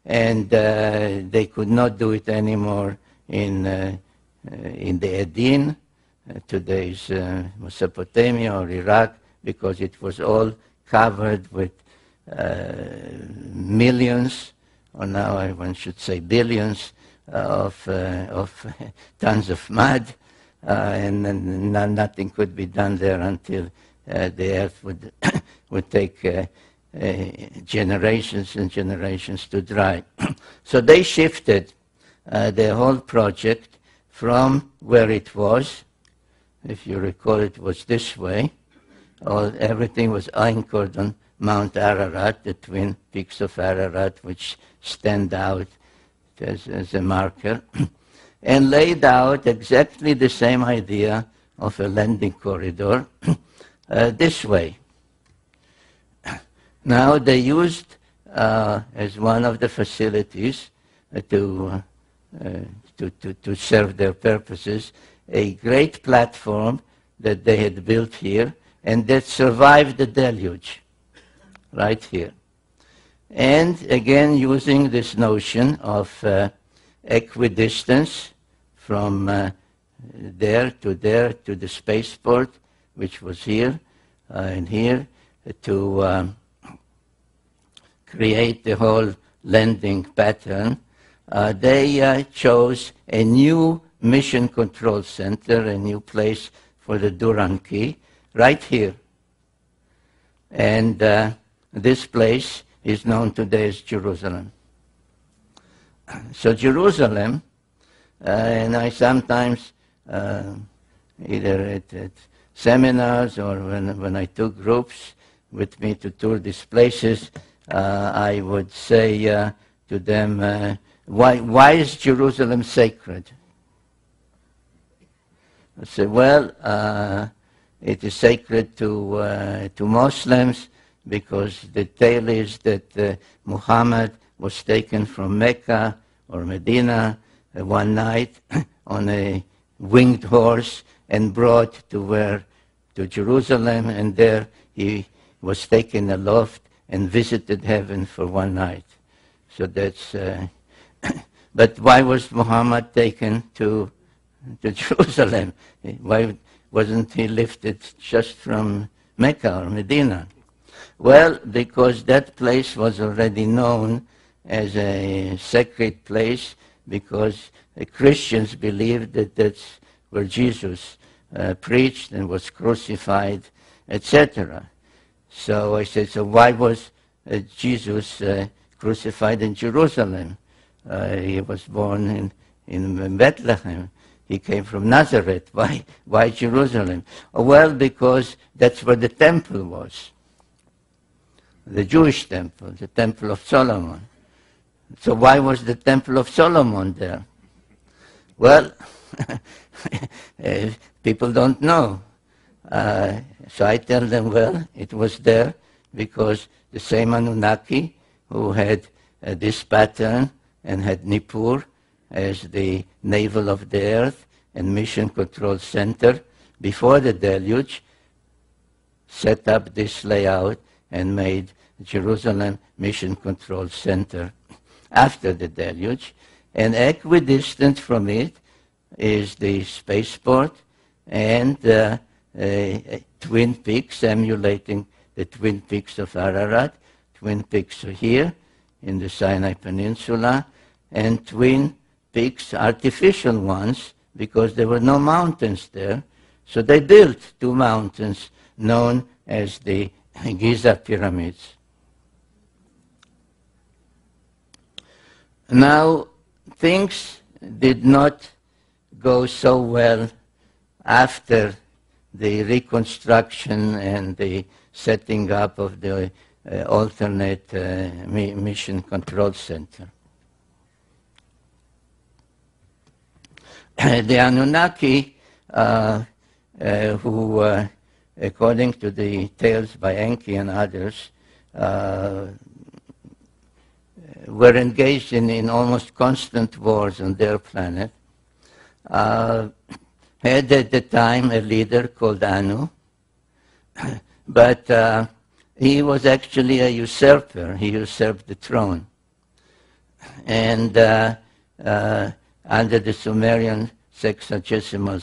and they could not do it anymore in the Edin, today's Mesopotamia or Iraq, because it was all covered with millions, or now one should say billions, of tons of mud, and nothing could be done there until the earth would take generations and generations to dry. So they shifted the whole project from where it was. If you recall, it was this way. Everything was anchored on Mount Ararat, the twin peaks of Ararat, which stand out as a marker, and laid out exactly the same idea of a landing corridor this way. Now they used as one of the facilities to to serve their purposes, a great platform that they had built here and that survived the deluge right here. And again, using this notion of equidistance from there to the spaceport, which was here and here, to create the whole landing pattern, they chose a new mission control center, a new place for the Annunaki, right here. And this place is known today as Jerusalem. So Jerusalem, and I sometimes, either at seminars or when I took groups with me to tour these places, I would say to them, why is Jerusalem sacred? I say, well, it is sacred to Muslims because the tale is that Muhammad was taken from Mecca or Medina one night on a winged horse and brought to Jerusalem, and there he was taken aloft and visited heaven for one night. So that's. But why was Muhammad taken to Jerusalem? Why wasn't he lifted just from Mecca or Medina? Well, because that place was already known as a sacred place, because Christians believed that that's where Jesus preached and was crucified, etc. So I said, so why was Jesus crucified in Jerusalem? He was born in Bethlehem. He came from Nazareth. Why Jerusalem? Well, because that's where the temple was. The Jewish temple, the Temple of Solomon. So why was the Temple of Solomon there? Well, people don't know. So I tell them, well, it was there because the same Anunnaki who had this pattern and had Nippur as the navel of the earth and mission control center before the deluge, set up this layout and made Jerusalem mission control center after the deluge. And equidistant from it is the spaceport and Twin Peaks, emulating the Twin Peaks of Ararat. Twin Peaks are here in the Sinai Peninsula, and Twin Peaks, artificial ones, because there were no mountains there. So they built two mountains known as the Giza Pyramids. Now, things did not go so well after the reconstruction and the setting up of the alternate mission control center. The Anunnaki, who, according to the tales by Enki and others, were engaged in almost constant wars on their planet, had at the time a leader called Anu, but he was actually a usurper. He usurped the throne. And under the Sumerian sexagesimal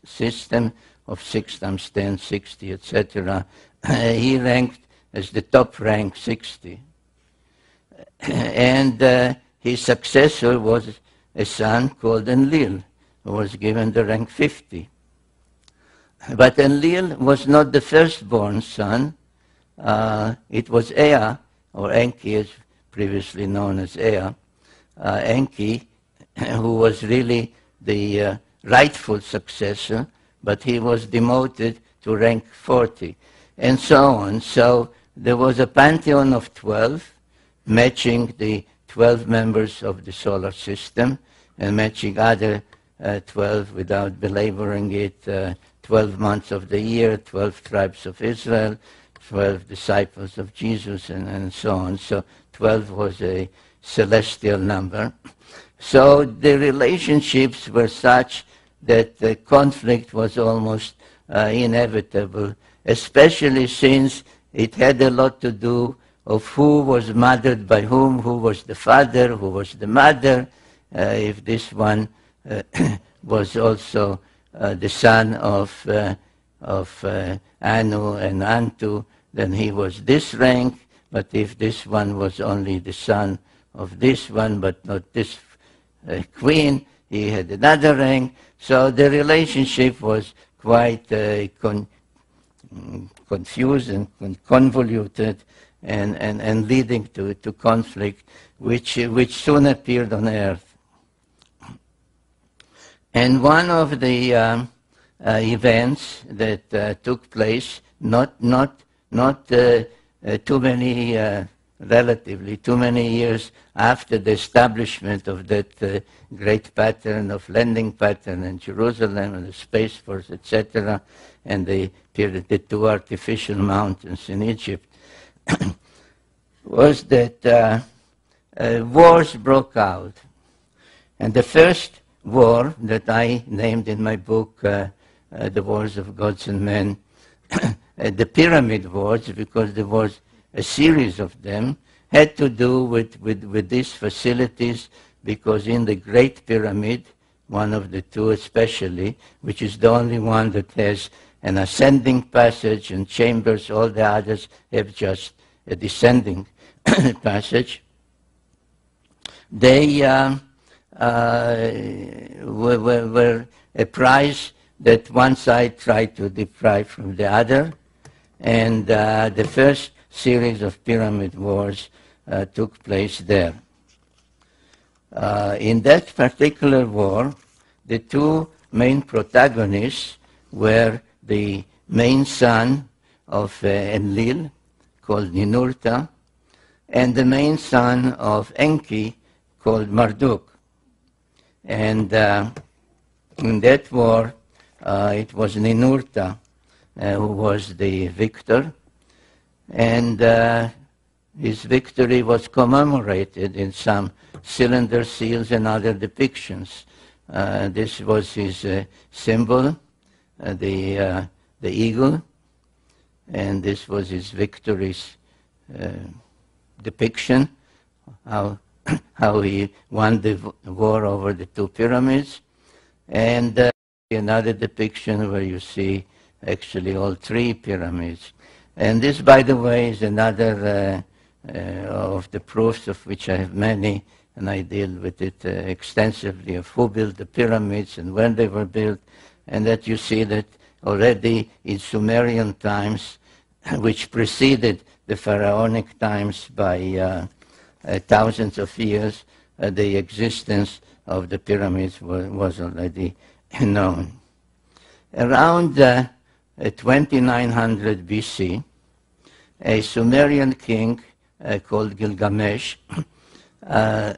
system of 6 times 10, 60, etc., he ranked as the top rank 60. And his successor was a son called Enlil, who was given the rank 50. But Enlil was not the firstborn son. It was Ea, or Enki, as previously known as Ea, Enki, who was really the rightful successor, but he was demoted to rank 40, and so on. So there was a pantheon of 12, matching the 12 members of the solar system, and matching other 12, without belaboring it, 12 months of the year, 12 tribes of Israel, 12 disciples of Jesus, and so on. So 12 was a celestial number. So the relationships were such that the conflict was almost inevitable, especially since it had a lot to do of who was mothered by whom, who was the father, who was the mother, if this one was also the son of Anu and Antu, then he was this rank, but if this one was only the son of this one, but not this queen, he had another rank. So the relationship was quite confused and convoluted and leading to conflict, which soon appeared on Earth. And one of the events that took place, relatively too many years after the establishment of that great pattern of landing pattern in Jerusalem and the Space Force, etc., and the two artificial mountains in Egypt, was that wars broke out. And the first war that I named in my book, The Wars of Gods and Men, the Pyramid Wars, because there was a series of them, had to do with these facilities, because in the Great Pyramid, one of the two especially, which is the only one that has an ascending passage and chambers, all the others have just a descending passage, they were a prize that one side tried to deprive from the other, and the first series of pyramid wars took place there. In that particular war, the two main protagonists were the main son of Enlil, called Ninurta, and the main son of Enki, called Marduk. And in that war, it was Ninurta who was the victor, and his victory was commemorated in some cylinder seals and other depictions. This was his symbol, the eagle, and this was his victory's depiction, how he won the war over the two pyramids, and another depiction where you see actually all three pyramids. And this, by the way, is another of the proofs, of which I have many, and I deal with it extensively, of who built the pyramids and when they were built, and that you see that already in Sumerian times, which preceded the pharaonic times by thousands of years, the existence of the pyramids was already known. Around 2900 BC, a Sumerian king called Gilgamesh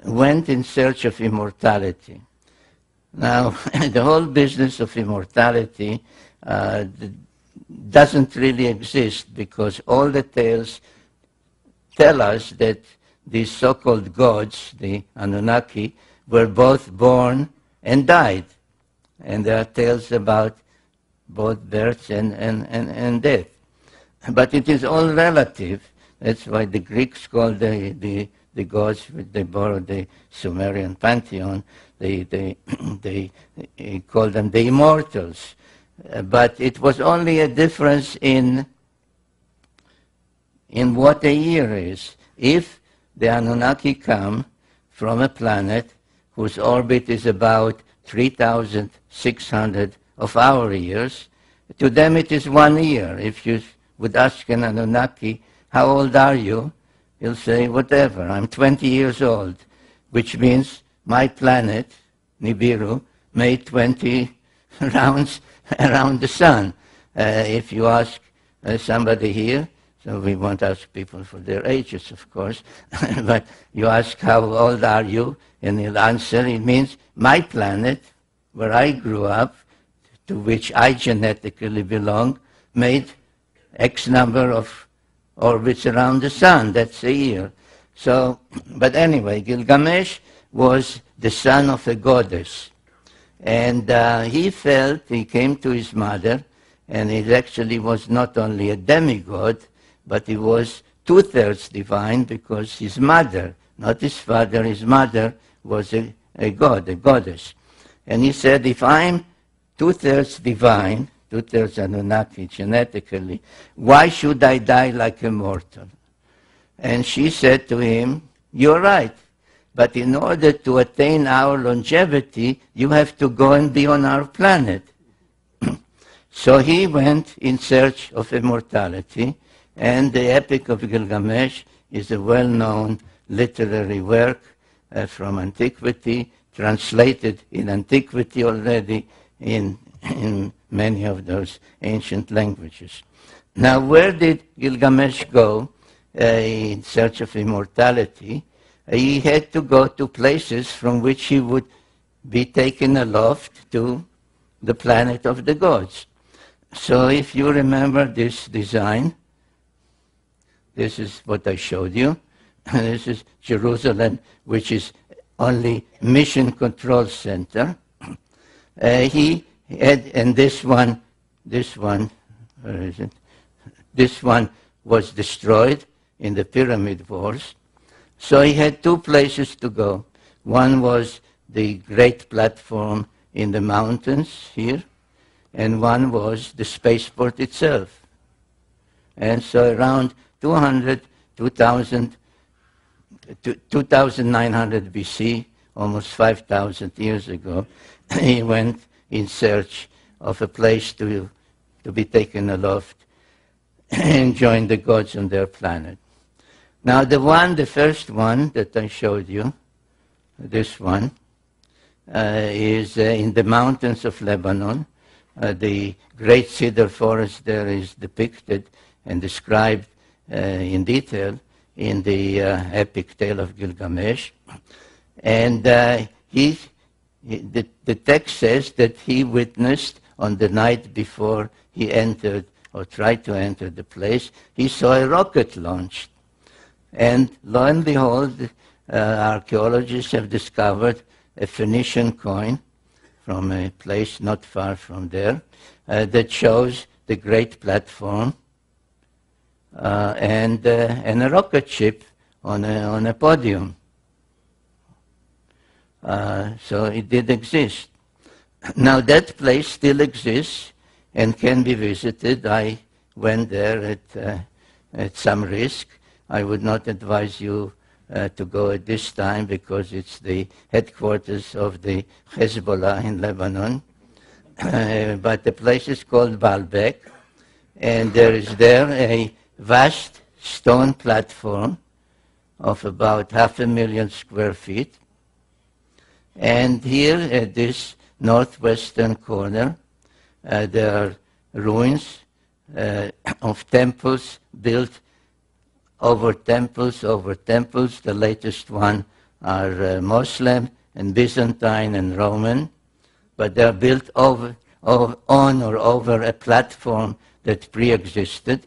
went in search of immortality. Now, the whole business of immortality doesn't really exist, because all the tales tell us that these so-called gods, the Anunnaki, were both born and died. And there are tales about both birth and death. But it is all relative. That's why the Greeks called the gods, they borrowed the Sumerian pantheon, they called them the immortals. But it was only a difference in what a year is. If the Anunnaki come from a planet whose orbit is about 3,600 of our years, to them it is 1 year. If you would ask an Anunnaki, how old are you? He'll say, whatever, I'm 20 years old, which means my planet, Nibiru, made 20 rounds around the sun. If you ask somebody here, so we won't ask people for their ages, of course, but you ask, how old are you? And he'll answer, it means my planet, where I grew up, to which I genetically belong, made X number of orbits around the sun. That's a year. So, but anyway, Gilgamesh was the son of a goddess. And he came to his mother, and he actually was not only a demigod, but he was two-thirds divine, because his mother, not his father, his mother was a god, a goddess. And he said, if I'm two-thirds divine, two-thirds Anunnaki genetically, why should I die like a mortal? And she said to him, you're right, but in order to attain our longevity, you have to go and be on our planet. So he went in search of immortality, and the Epic of Gilgamesh is a well-known literary work from antiquity, translated in antiquity already in many of those ancient languages. Now, where did Gilgamesh go in search of immortality? He had to go to places from which he would be taken aloft to the planet of the gods. So if you remember this design, this is what I showed you. This is Jerusalem, which is only mission control center. He had, and this one, where is it? This one was destroyed in the pyramid wars. So he had two places to go. One was the great platform in the mountains here, and one was the spaceport itself. And so around 2900 BC, almost 5,000 years ago, he went in search of a place to be taken aloft and join the gods on their planet. Now the first one that I showed you, this one, is in the mountains of Lebanon. The great cedar forest there is depicted and described in detail in the epic tale of Gilgamesh. And the text says that he witnessed on the night before he entered or tried to enter the place, he saw a rocket launched. And lo and behold, archaeologists have discovered a Phoenician coin from a place not far from there that shows the great platform and a rocket ship on a podium. So it did exist. Now that place still exists and can be visited. I went there at some risk. I would not advise you to go at this time because it's the headquarters of the Hezbollah in Lebanon. But the place is called Baalbek, and there is there a vast stone platform of about 500,000 square feet. And here at this northwestern corner, there are ruins of temples built over temples. The latest one are Muslim and Byzantine and Roman, but they are built on or over a platform that pre-existed.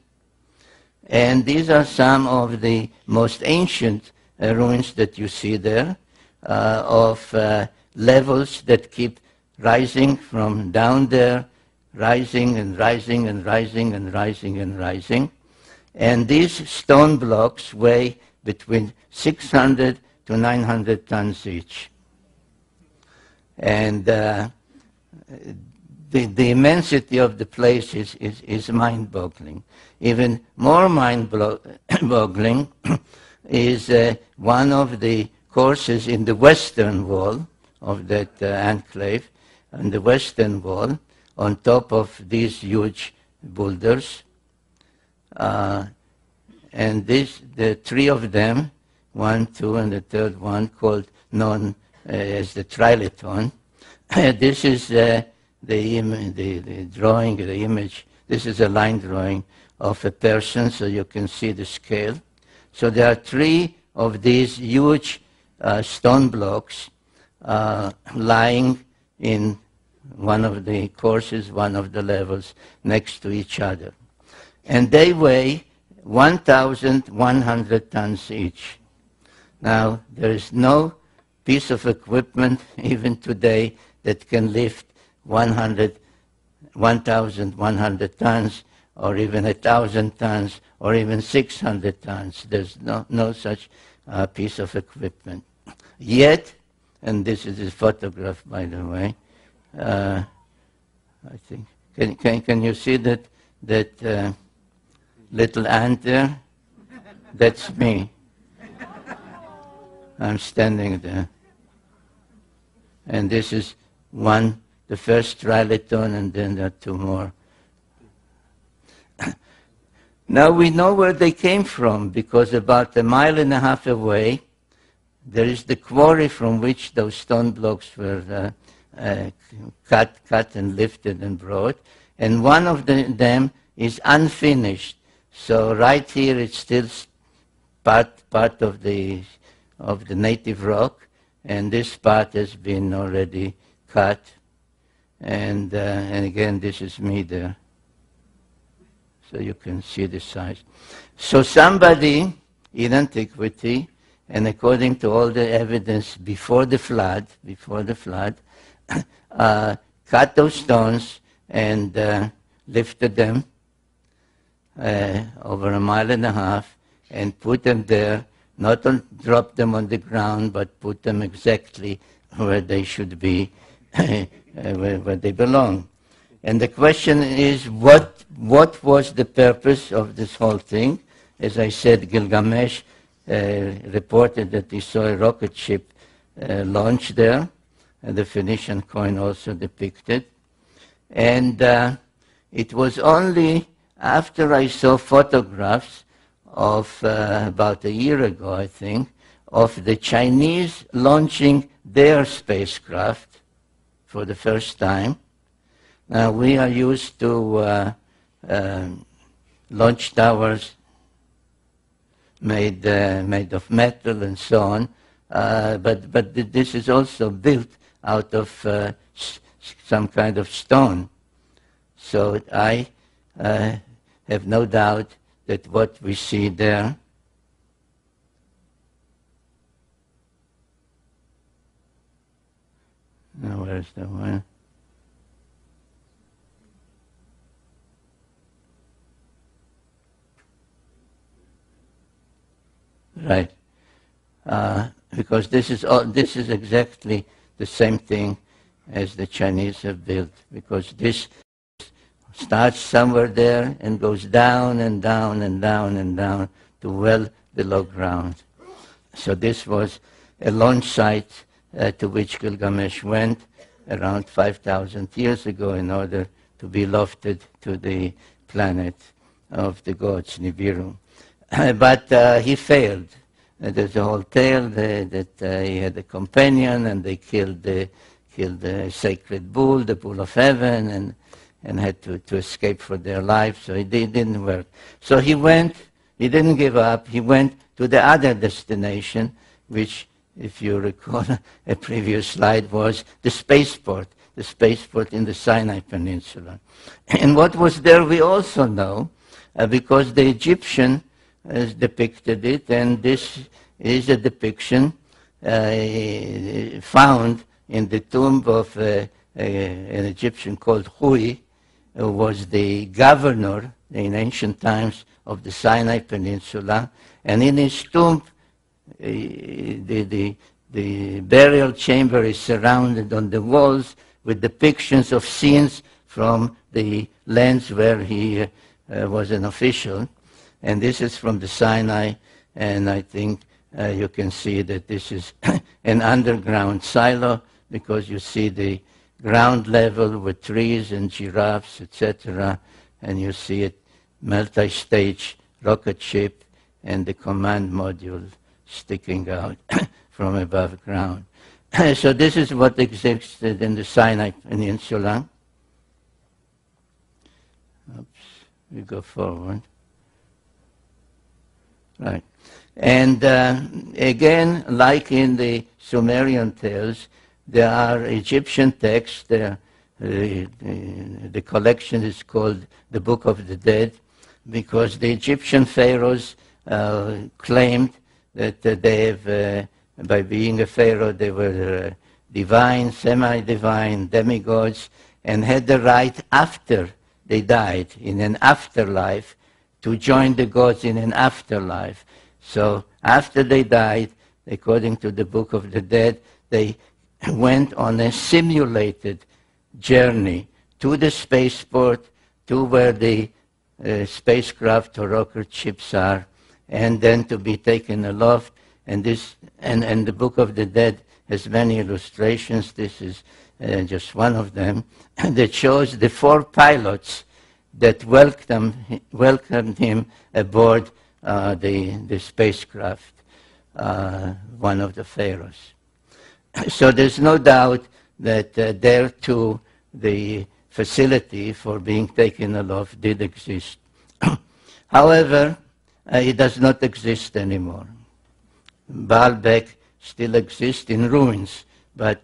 And these are some of the most ancient ruins that you see there, of levels that keep rising from down there, rising and rising and rising and rising and rising. And these stone blocks weigh between 600 to 900 tons each. And the immensity of the place is mind-boggling. Even more mind-boggling is one of the courses in the western wall of that enclave, on the western wall, on top of these huge boulders. And the three of them, 1, 2, and the third one, known as the Trilithon. This is the drawing, the image. This is a line drawing of a person, so you can see the scale. So there are three of these huge stone blocks lying in one of the courses, one of the levels, next to each other. And they weigh 1,100 tons each. Now, there is no piece of equipment, even today, that can lift 1,100 tons, or even 1,000 tons, or even 600 tons. There's no such piece of equipment. Yet, and this is a photograph, by the way, I think, can you see that little ant there? That's me. I'm standing there. And this is the first trilithon, and then there are two more. Now we know where they came from, because about 1.5 miles away, there is the quarry from which those stone blocks were cut and lifted and brought. And one of them is unfinished. So right here it's still part of the native rock, and this part has been already cut. And again, this is me there. So you can see the size. So somebody in antiquity, and according to all the evidence before the flood, cut those stones and lifted them over 1.5 miles and put them there, not drop them on the ground, but put them exactly where they should be, where they belong. And the question is, what was the purpose of this whole thing? As I said, Gilgamesh reported that he saw a rocket ship launch there, and the Phoenician coin also depicted. And it was only after I saw photographs of about a year ago, I think, of the Chinese launching their spacecraft for the first time. Now, we are used to launch towers made of metal and so on, but this is also built out of some kind of stone. So I have no doubt that what we see there now, where's the one? Right, because this is exactly the same thing as the Chinese have built, because this starts somewhere there and goes down and down and down and down to well below ground. So this was a launch site to which Gilgamesh went around 5,000 years ago in order to be lofted to the planet of the gods, Nibiru. But he failed. There's a whole tale that he had a companion, and they killed the sacred bull, the bull of heaven, and had to escape for their life. So it didn't work. So he didn't give up. He went to the other destination, which, if you recall a previous slide, was the spaceport in the Sinai Peninsula. And what was there we also know, because the Egyptian has depicted it, and this is a depiction found in the tomb of an Egyptian called Hui, who was the governor in ancient times of the Sinai Peninsula. And in his tomb, the burial chamber is surrounded on the walls with depictions of scenes from the lands where he was an official. And this is from the Sinai, and I think you can see that this is an underground silo, because you see the ground level with trees and giraffes, etc., and you see it multi-stage rocket ship and the command module sticking out from above ground. So this is what existed in the Sinai Peninsula. Oops, we go forward. Right. And again, like in the Sumerian tales, there are Egyptian texts. The collection is called the Book of the Dead, because the Egyptian pharaohs claimed that they have by being a pharaoh, they were divine, semi-divine, demigods, and had the right after they died, in an afterlife, to join the gods in an afterlife. So after they died, according to the Book of the Dead, they went on a simulated journey to the spaceport, to where the spacecraft or rocket ships are, and then to be taken aloft. And the Book of the Dead has many illustrations. This is just one of them that shows the 4 pilots that welcomed him aboard the spacecraft, one of the pharaohs. So there's no doubt that there too the facility for being taken aloft did exist. However, it does not exist anymore. Baalbek still exists in ruins, but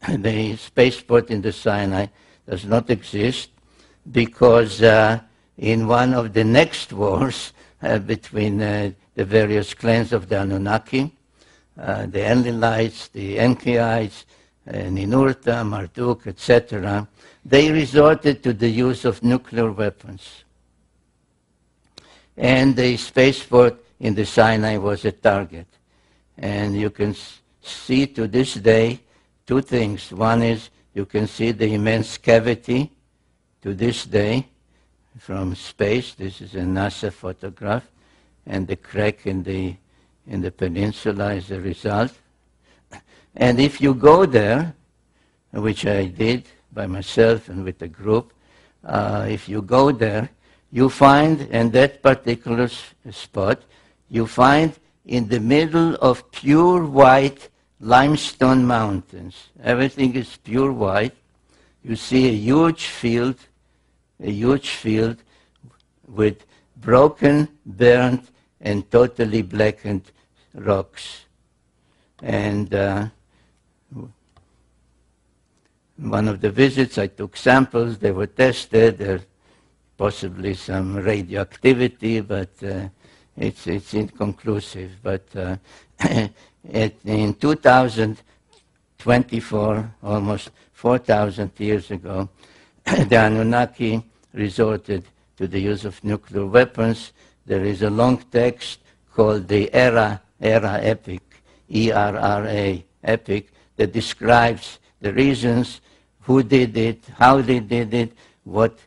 the spaceport in the Sinai does not exist because in one of the next wars between the various clans of the Anunnaki, the Enlilites, the Enkiites, Ninurta, Marduk, etc., they resorted to the use of nuclear weapons. And the spaceport in the Sinai was a target. And you can see to this day 2 things. One is you can see the immense cavity to this day from space. This is a NASA photograph. And the crack in the peninsula is the result. And if you go there, which I did by myself and with a group, if you go there, you find in that particular spot, you find in the middle of pure white limestone mountains. Everything is pure white. You see a huge field with broken, burnt, and totally blackened rocks. And one of the visits, I took samples. They were tested. There's possibly some radioactivity, but it's inconclusive. But in 2024, almost 4,000 years ago, the Anunnaki resorted to the use of nuclear weapons. There is a long text called the Era Epic, E-R-R-A, Epic, that describes the reasons, who did it, how they did it, what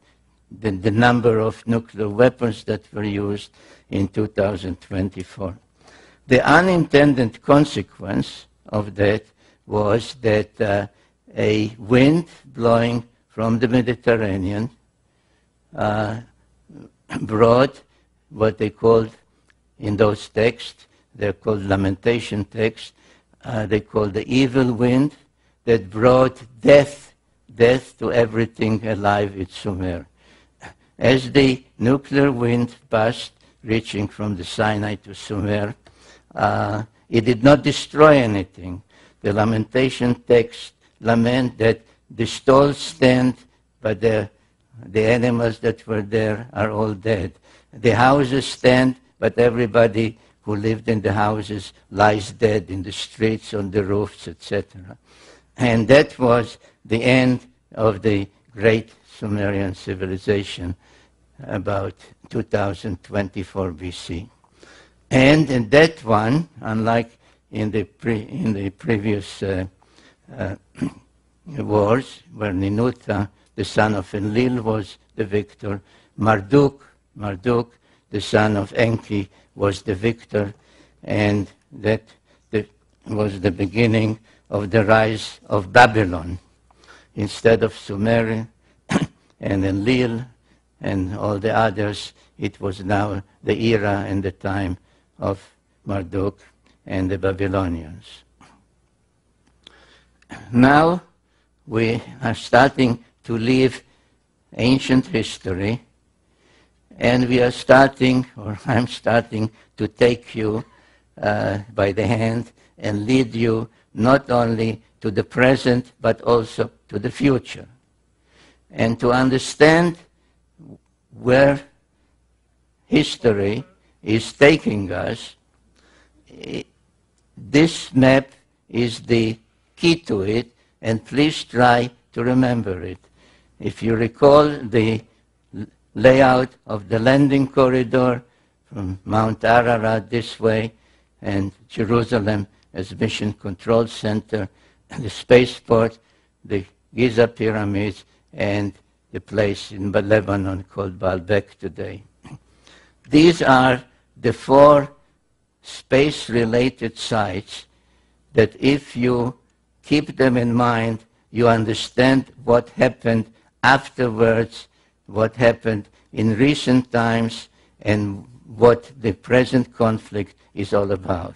the number of nuclear weapons that were used in 2024. The unintended consequence of that was that a wind blowing from the Mediterranean brought what they called, in those texts, they're called lamentation texts, they called the evil wind that brought death to everything alive in Sumer. As the nuclear wind passed, reaching from the Sinai to Sumer, it did not destroy anything. The lamentation text lament that the stalls stand, but the animals that were there are all dead. The houses stand, but everybody who lived in the houses lies dead in the streets, on the roofs, etc. And that was the end of the great Sumerian civilization about 2024 BC. And in that one, unlike in the previous wars, where Ninurta, the son of Enlil, was the victor, Marduk, the son of Enki, was the victor, and that was the beginning of the rise of Babylon. Instead of Sumer and Enlil and all the others, it was now the era and the time of Marduk and the Babylonians. Now we are starting to leave ancient history, and we are starting, or I'm starting, to take you by the hand and lead you not only to the present, but also to the future. And to understand where history is taking us, this map is the key to it, and please try to remember it. If you recall the layout of the landing corridor from Mount Ararat this way, and Jerusalem as Mission Control Center, the spaceport, the Giza Pyramids, and the place in Lebanon called Baalbek today. These are the 4 space-related sites that if you keep them in mind, you understand what happened afterwards, what happened in recent times, and what the present conflict is all about.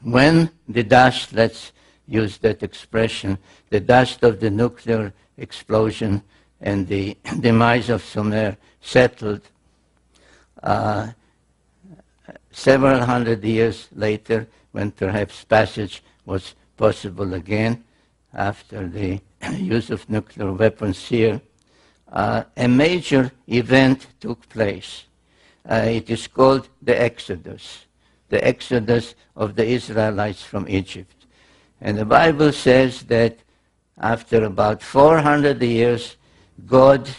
When the dust, let's use that expression, the dust of the nuclear explosion and the demise of Sumer settled, several hundred years later, when perhaps passage was possible again after the use of nuclear weapons here, a major event took place. It is called the Exodus of the Israelites from Egypt. And the Bible says that after about 400 years, God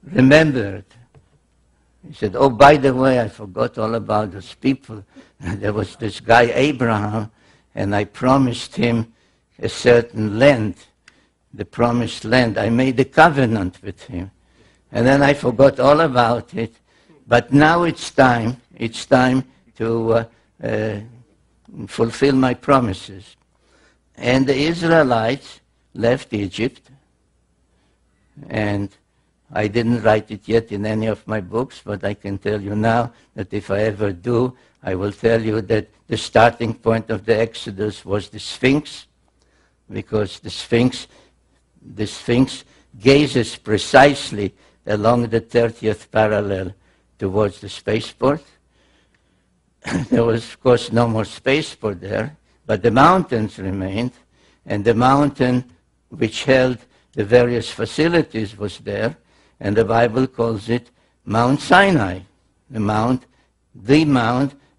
remembered. He said, oh, by the way, I forgot all about those people. There was this guy, Abraham, and I promised him a certain land, the promised land. I made a covenant with him. And then I forgot all about it. But now it's time to fulfill my promises. And the Israelites left Egypt, and I didn't write it yet in any of my books, but I can tell you now that if I ever do, I will tell you that the starting point of the Exodus was the Sphinx, because the Sphinx gazes precisely along the 30th parallel towards the spaceport. There was, of course, no more spaceport there, but the mountains remained, and the mountain which held the various facilities was there, and the Bible calls it Mount Sinai, the mount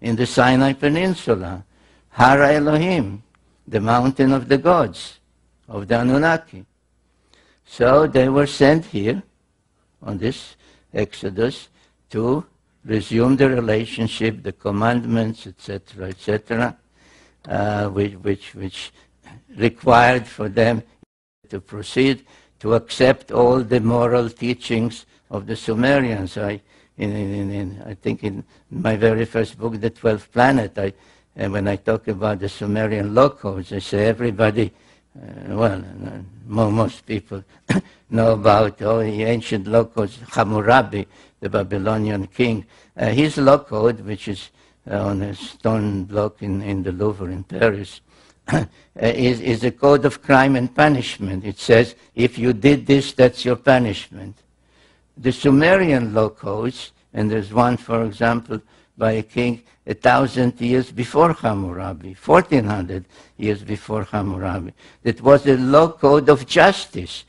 in the Sinai Peninsula, Har Elohim, the mountain of the gods, of the Anunnaki. So they were sent here on this Exodus to resume the relationship, the commandments, etc., which required for them to proceed to accept all the moral teachings of the Sumerians. I think in my very first book, The 12th Planet, when I talk about the Sumerian law codes, I say everybody, most people know about all the ancient law codes. Hammurabi, the Babylonian king, his law code, which is on a stone block in the Louvre in Paris, is a code of crime and punishment. It says, if you did this, that's your punishment. The Sumerian law codes, and there's one, for example, by a king 1,000 years before Hammurabi, 1,400 years before Hammurabi, that was a law code of justice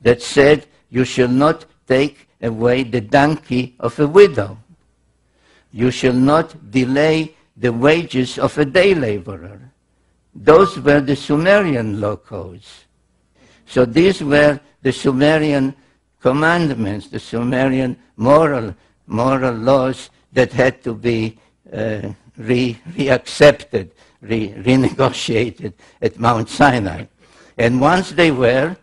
that said you shall not take away the donkey of a widow. You shall not delay the wages of a day laborer. Those were the Sumerian law codes. So these were the Sumerian commandments, the Sumerian moral laws that had to be reaccepted, renegotiated at Mount Sinai. And once they were,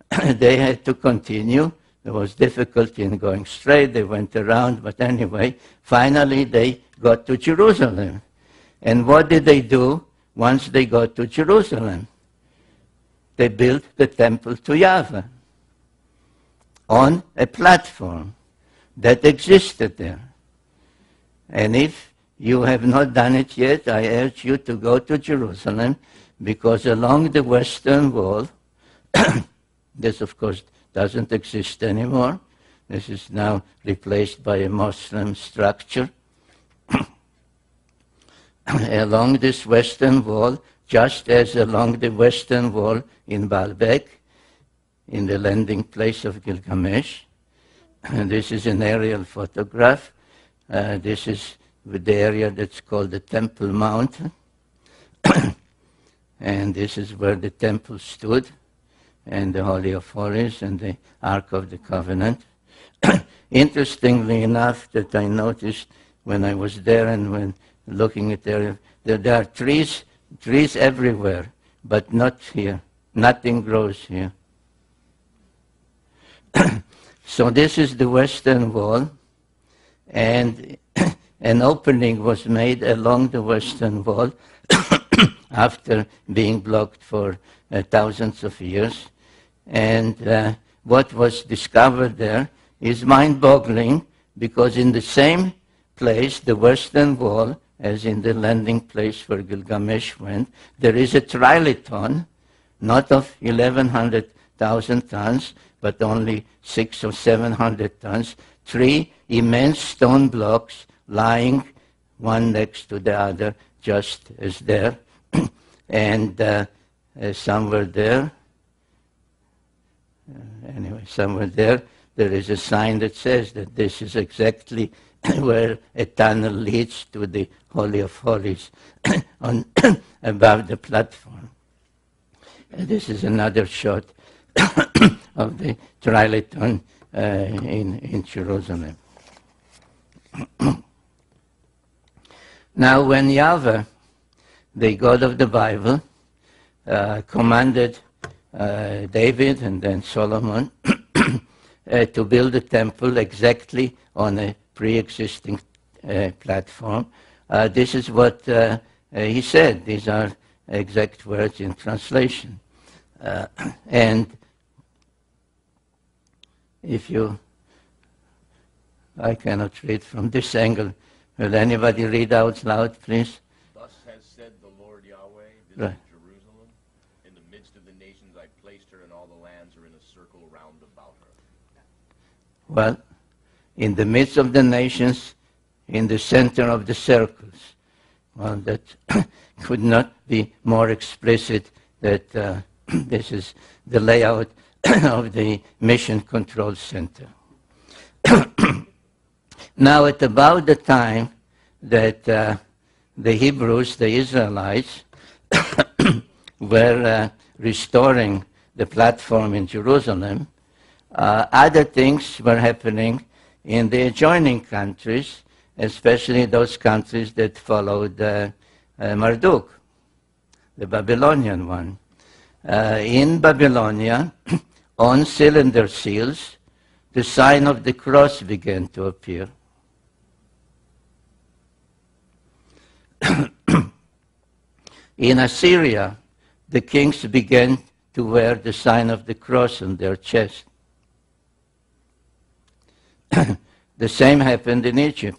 they had to continue. There was difficulty in going straight. They went around, but anyway, finally they got to Jerusalem. And what did they do once they got to Jerusalem? They built the temple to Yahweh on a platform that existed there. And if you have not done it yet, I urge you to go to Jerusalem, because along the Western Wall, this of course doesn't exist anymore. This is now replaced by a Muslim structure. Along this Western Wall, just as along the Western Wall in Baalbek, in the landing place of Gilgamesh, and this is an aerial photograph. This is with the area that's called the Temple Mount. And this is where the temple stood, and the Holy of Holies and the Ark of the Covenant. Interestingly enough, that I noticed when I was there and when looking at the area, that there are trees everywhere, but not here. Nothing grows here. So this is the western wall, and an opening was made along the western wall after being blocked for thousands of years. And what was discovered there is mind-boggling, because in the same place, the western wall, as in the landing place where Gilgamesh went, there is a trilithon, not of 1,100,000 tons, but only 600 or 700 tons, 3 immense stone blocks lying one next to the other, just as there. And somewhere there, there is a sign that says that this is exactly where a tunnel leads to the Holy of Holies above the platform. And this is another shot of the trilithon in Jerusalem. Now, when Yahweh, the God of the Bible, commanded David and then Solomon to build a temple exactly on a pre-existing platform, this is what he said. These are exact words in translation. And if I cannot read from this angle. Will anybody read out loud, please? Thus has said the Lord Yahweh, this Right. is Jerusalem. In the midst of the nations I placed her, and all the lands are in a circle round about her. Well, in the midst of the nations, in the center of the circles. Well, that could not be more explicit that this is the layout of the Mission Control Center. Now, at about the time that the Hebrews, the Israelites, were restoring the platform in Jerusalem, other things were happening in the adjoining countries, especially those countries that followed Marduk, the Babylonian one. In Babylonia, on cylinder seals, the sign of the cross began to appear. In Assyria, the kings began to wear the sign of the cross on their chest. The same happened in Egypt.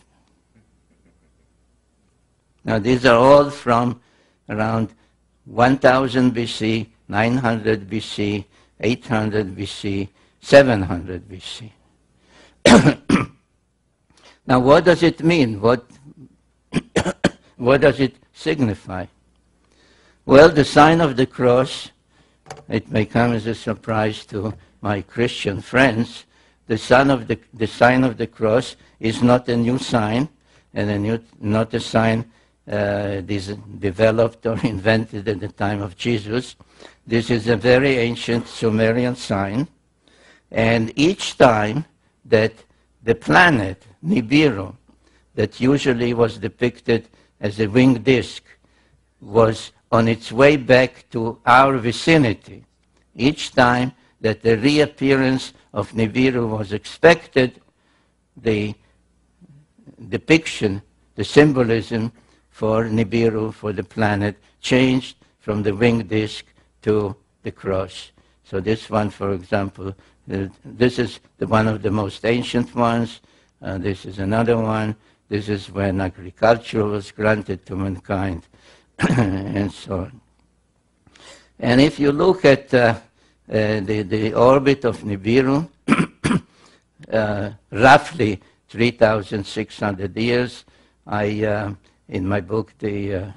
Now, these are all from around 1000 BC, 900 BC, 800 BC, 700 BC. Now, what does it mean? What does it signify? Well, the sign of the cross, it may come as a surprise to my Christian friends, the sign of the cross is not a new sign, and not a sign developed or invented at the time of Jesus. This is a very ancient Sumerian sign, and each time that the planet Nibiru, that usually was depicted as a winged disk, was on its way back to our vicinity, each time that the reappearance of Nibiru was expected, the depiction, the symbolism for Nibiru, for the planet, changed from the winged disk to the cross. So this one, for example, this is one of the most ancient ones. This is another one. This is when agriculture was granted to mankind, and so on. And if you look at the orbit of Nibiru, roughly 3,600 years, in my book, The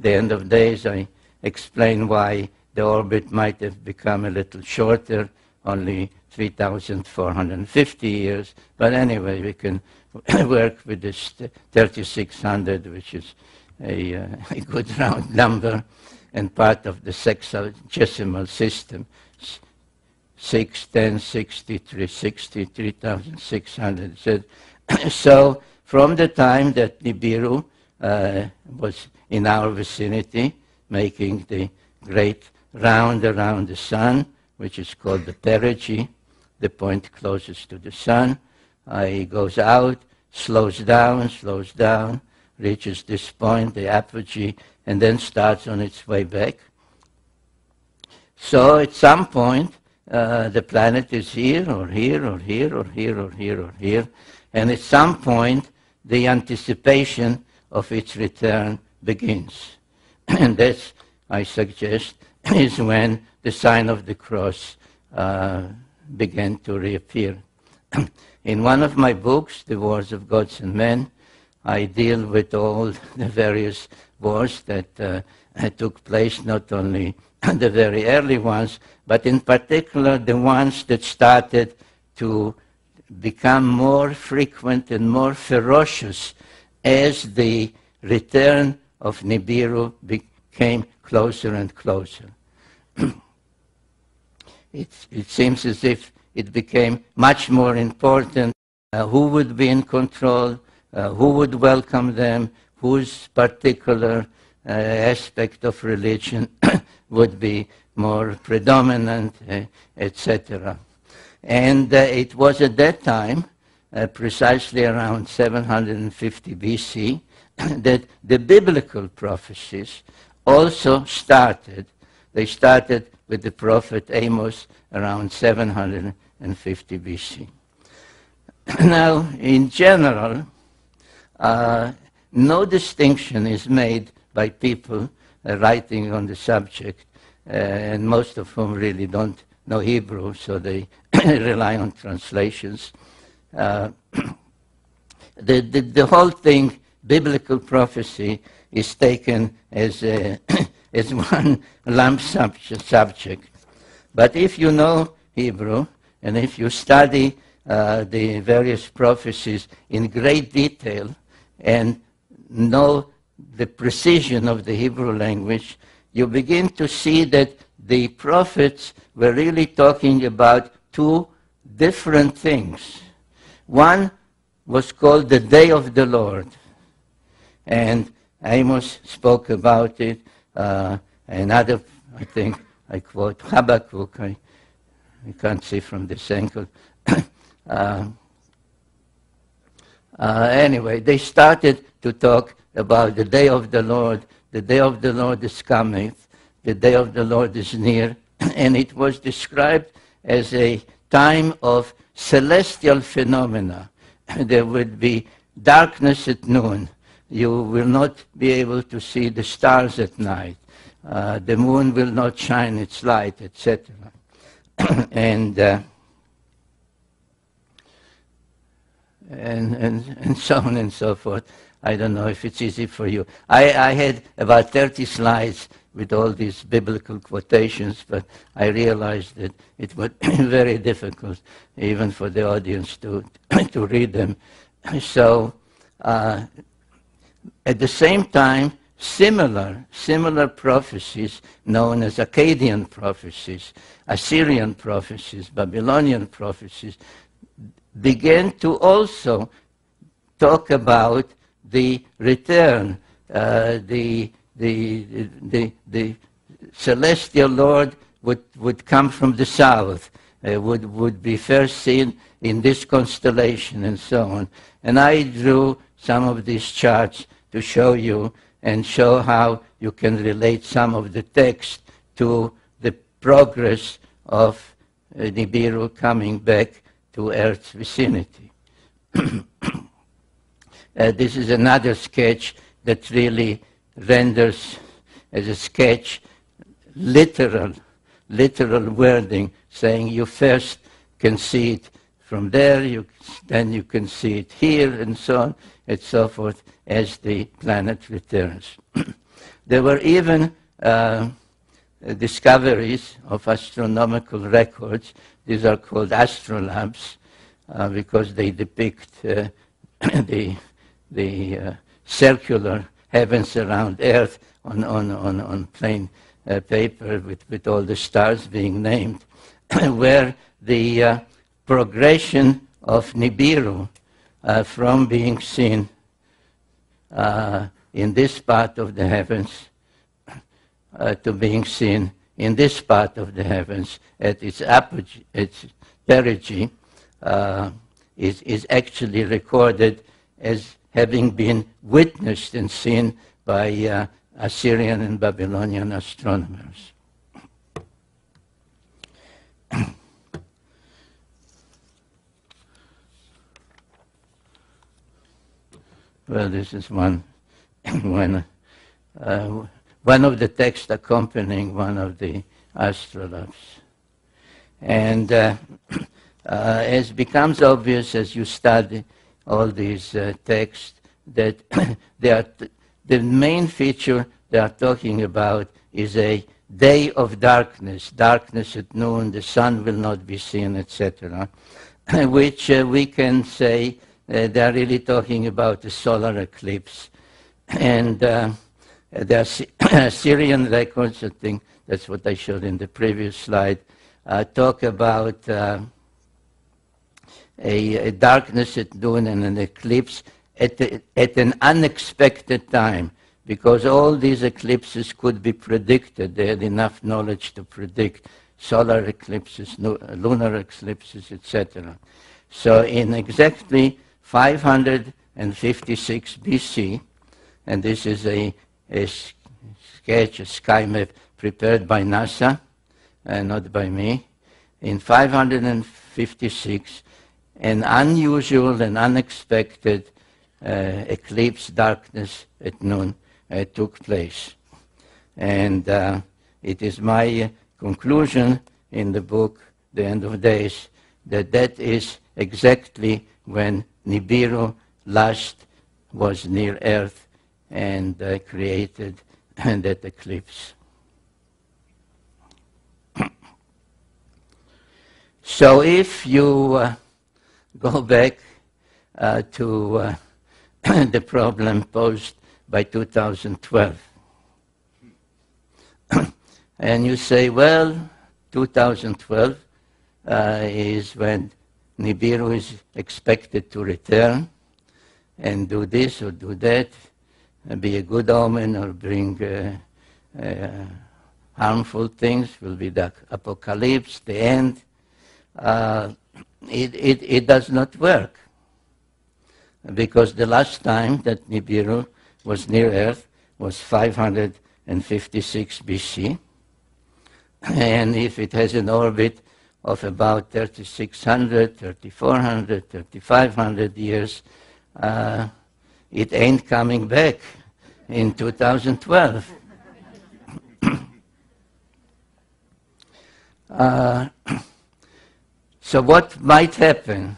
End of Days, I explain why the orbit might have become a little shorter, only 3,450 years. But anyway, we can work with this 3600, which is a good round number, and part of the sexagesimal system, 6, 10, 63, 63,600. So from the time that Nibiru was in our vicinity, making the great round around the sun, which is called the perigee, the point closest to the sun, he goes out, slows down, reaches this point, the apogee, and then starts on its way back. So at some point, the planet is here, or here, or here, or here, or here, or here, and at some point, the anticipation of its return begins. And this, I suggest, is when the sign of the cross began to reappear. In one of my books, The Wars of Gods and Men, I deal with all the various wars that took place, not only the very early ones, but in particular the ones that started to become more frequent and more ferocious as the return of Nibiru became closer and closer. It seems as if it became much more important who would be in control, who would welcome them, whose particular aspect of religion would be more predominant, etc. And it was at that time, precisely around 750 BC, that the biblical prophecies also started. They started with the prophet Amos around 750 BC. Now, in general, no distinction is made by people writing on the subject, and most of whom really don't know Hebrew, so they rely on translations. The whole thing, biblical prophecy, is taken as one lump subject. But if you know Hebrew, and if you study the various prophecies in great detail, and know the precision of the Hebrew language, you begin to see that the prophets were really talking about two different things. One was called the Day of the Lord, and Amos spoke about it. Another, I think, I quote Habakkuk, I can't see from this angle. Anyway, they started to talk about the day of the Lord. The day of the Lord is coming. The day of the Lord is near. And it was described as a time of celestial phenomena. There would be darkness at noon. You will not be able to see the stars at night. The moon will not shine its light, etc. and so on and so forth. I don't know if it's easy for you. I had about 30 slides with all these biblical quotations, but I realized that it would be very difficult even for the audience to read them. So at the same time, similar prophecies known as Akkadian prophecies, Assyrian prophecies, Babylonian prophecies began to also talk about the return, the celestial Lord would come from the south, would be first seen in this constellation and so on. And I drew some of these charts to show you and show how you can relate some of the text to the progress of Nibiru coming back to Earth's vicinity. This is another sketch that really renders as a sketch literal wording, saying you first can see it from there, then you can see it here, and so on and so forth as the planet returns. There were even discoveries of astronomical records. These are called astrolabes because they depict the circular heavens around Earth on plain paper with all the stars being named, where the progression of Nibiru from being seen in this part of the heavens to being seen in this part of the heavens at its apogee, its perigee, is actually recorded as having been witnessed and seen by Assyrian and Babylonian astronomers. Well, this is one of the texts accompanying one of the astrolabes. And as becomes obvious as you study all these texts, that the main feature they are talking about is a day of darkness, darkness at noon, the sun will not be seen, etc., which we can say they are really talking about a solar eclipse. And the Assyrian records, I think that's what I showed in the previous slide, talk about a darkness at noon and an eclipse at an unexpected time, because all these eclipses could be predicted. They had enough knowledge to predict solar eclipses, lunar eclipses, etc. So in exactly 556 BC, and this is a sketch, a sky map prepared by NASA, not by me. In 556, an unusual and unexpected eclipse, darkness at noon, took place. And it is my conclusion in the book, The End of Days, that that is exactly when Nibiru last was near Earth and created that eclipse. So if you go back to the problem posed by 2012, and you say, well, 2012 is when Nibiru is expected to return and do this or do that, be a good omen or bring harmful things, will be the apocalypse, the end. It does not work, because the last time that Nibiru was near Earth was 556 BC, and if it has an orbit of about 3,600, 3,400, 3,500 years, it ain't coming back in 2012. So what might happen,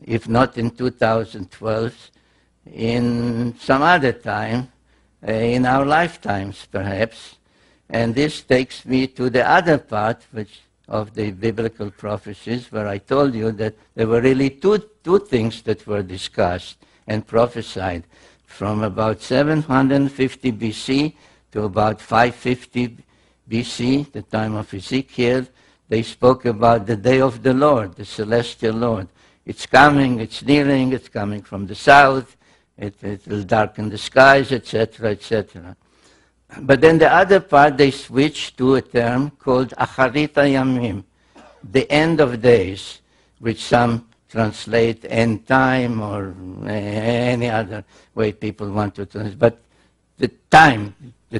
if not in 2012, in some other time, in our lifetimes perhaps? And this takes me to the other part of the biblical prophecies, where I told you that there were really two things that were discussed and prophesied from about 750 BC to about 550 BC, the time of Ezekiel. They spoke about the day of the Lord, the celestial Lord. It's coming, it's nearing, it's coming from the south, it will darken the skies, etc., etc. But then the other part, they switched to a term called Acharit Hayamim, the end of days, which some translate end time or any other way people want to translate. But the time, the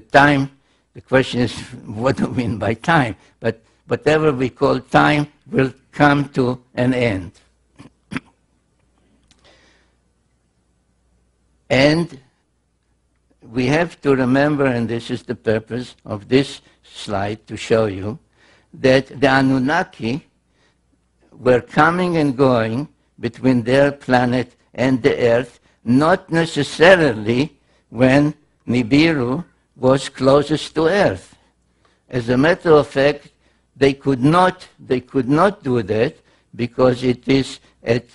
question is, what do we mean by time? But whatever we call time will come to an end. And we have to remember, and this is the purpose of this slide, to show you that the Anunnaki were coming and going between their planet and the Earth, not necessarily when Nibiru was closest to Earth. As a matter of fact, they could not do that, because it is at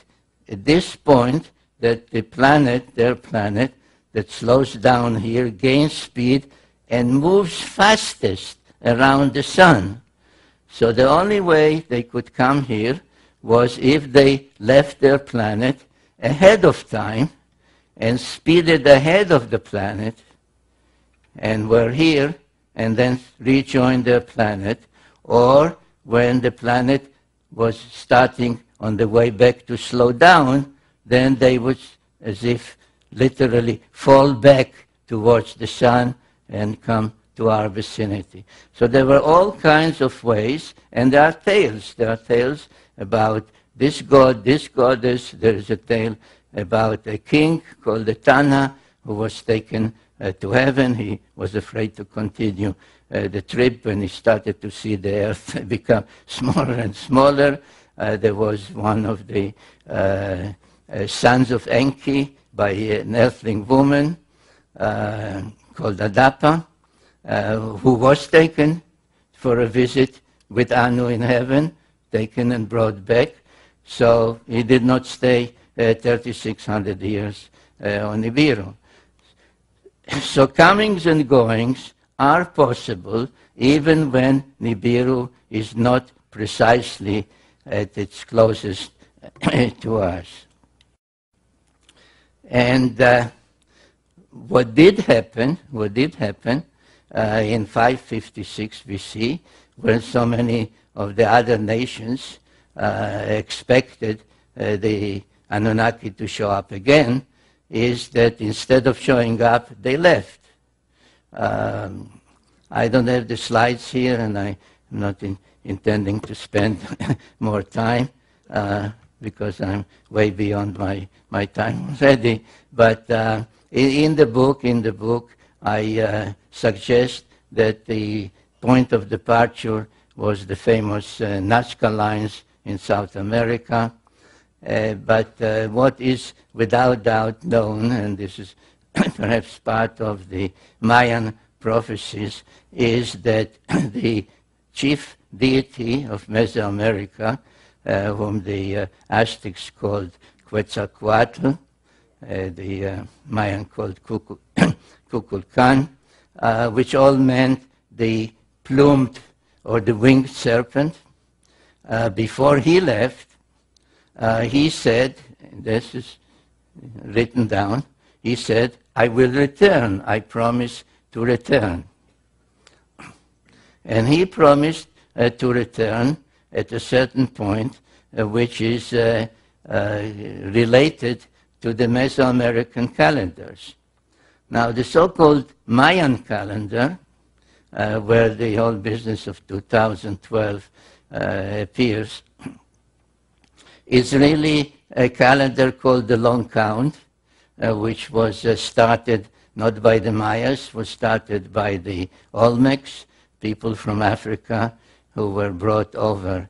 this point that the planet, their planet, that slows down here, gains speed and moves fastest around the sun. So the only way they could come here was if they left their planet ahead of time and speeded ahead of the planet and were here and then rejoined their planet, or when the planet was starting on the way back to slow down, then they would, as if literally, fall back towards the sun and come to our vicinity. So there were all kinds of ways, and there are tales. There are tales about this god, this goddess. There is a tale about a king called the Tana who was taken to heaven. He was afraid to continue the trip when he started to see the earth become smaller and smaller. There was one of the sons of Enki by an earthling woman called Adapa, who was taken for a visit with Anu in heaven, taken and brought back. So he did not stay 3,600 years on Nibiru. So comings and goings are possible even when Nibiru is not precisely at its closest to us. And what did happen in 556 BC, when so many of the other nations expected the Anunnaki to show up again, is that instead of showing up, they left. I don't have the slides here, and I'm not intending to spend more time because I'm way beyond my time already. But in the book, I suggest that the point of departure was the famous Nazca lines in South America. But what is without doubt known, and this is perhaps part of the Mayan prophecies, is that the chief deity of Mesoamerica, whom the Aztecs called Quetzalcoatl, the Mayan called Kukulkan, which all meant the plumed or the winged serpent. Before he left, he said, this is written down, he said, "I will return, I promise to return." And he promised to return at a certain point, which is related to the Mesoamerican calendars. Now, the so-called Mayan calendar, where the whole business of 2012 appears, is really a calendar called the Long Count, which was started not by the Mayas, was started by the Olmecs, people from Africa who were brought over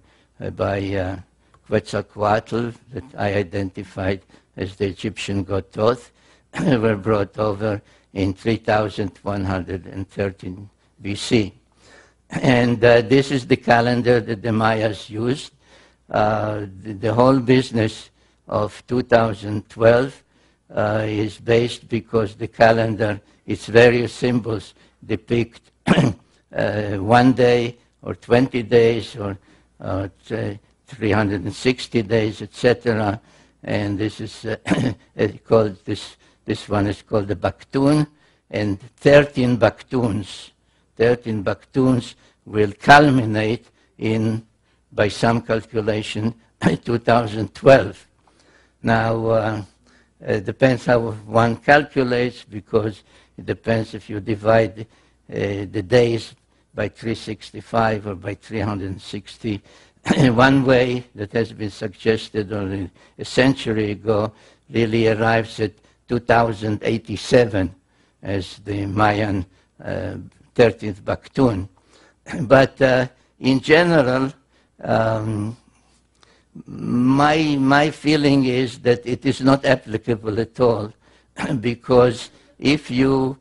by Quetzalcoatl, that I identified as the Egyptian god Thoth, were brought over in 3113 BC. And this is the calendar that the Mayas used. The whole business of 2012 is based because the calendar, its various symbols depict 1 day or 20 days or 360 days, etc. And this is called this one is called the Baktun, and 13 Baktuns. 13 Baktuns will culminate in, by some calculation, 2012. Now, it depends how one calculates, because it depends if you divide the days by 365 or by 360. One way that has been suggested only a century ago really arrives at 2087 as the Mayan 13th Baktun. But in general, my feeling is that it is not applicable at all, because if you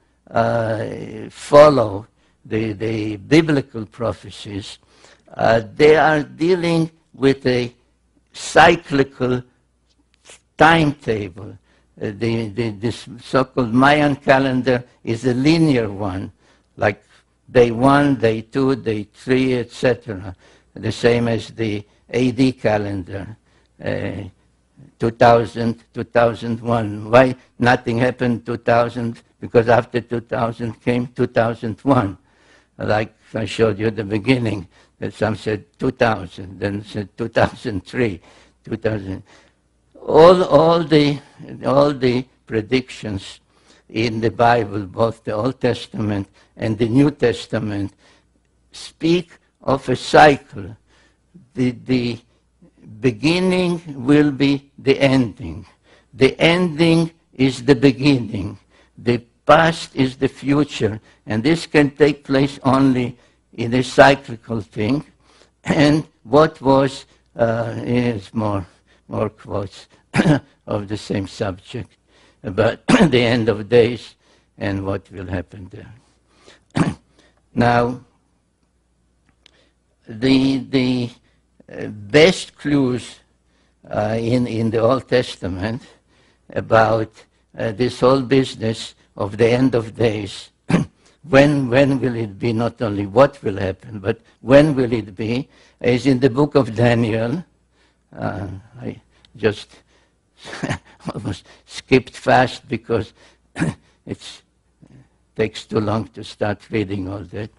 follow the biblical prophecies, they are dealing with a cyclical timetable. this so-called Mayan calendar is a linear one, like day 1, day 2, day 3, etc. The same as the AD calendar, 2000, 2001. Why nothing happened 2000? Because after 2000 came 2001. Like I showed you at the beginning, that some said 2000, then said 2003, 2000. All the predictions in the Bible, both the Old Testament and the New Testament, speak of a cycle. The beginning will be the ending. The ending is the beginning. The past is the future. And this can take place only in a cyclical thing. And what was, is more quotes of the same subject about the end of days and what will happen there. Now, the best clues in the Old Testament about this whole business of the end of days, when will it be, not only what will happen, but when will it be, is in the book of Daniel. I just almost skipped fast because it takes too long to start reading all that.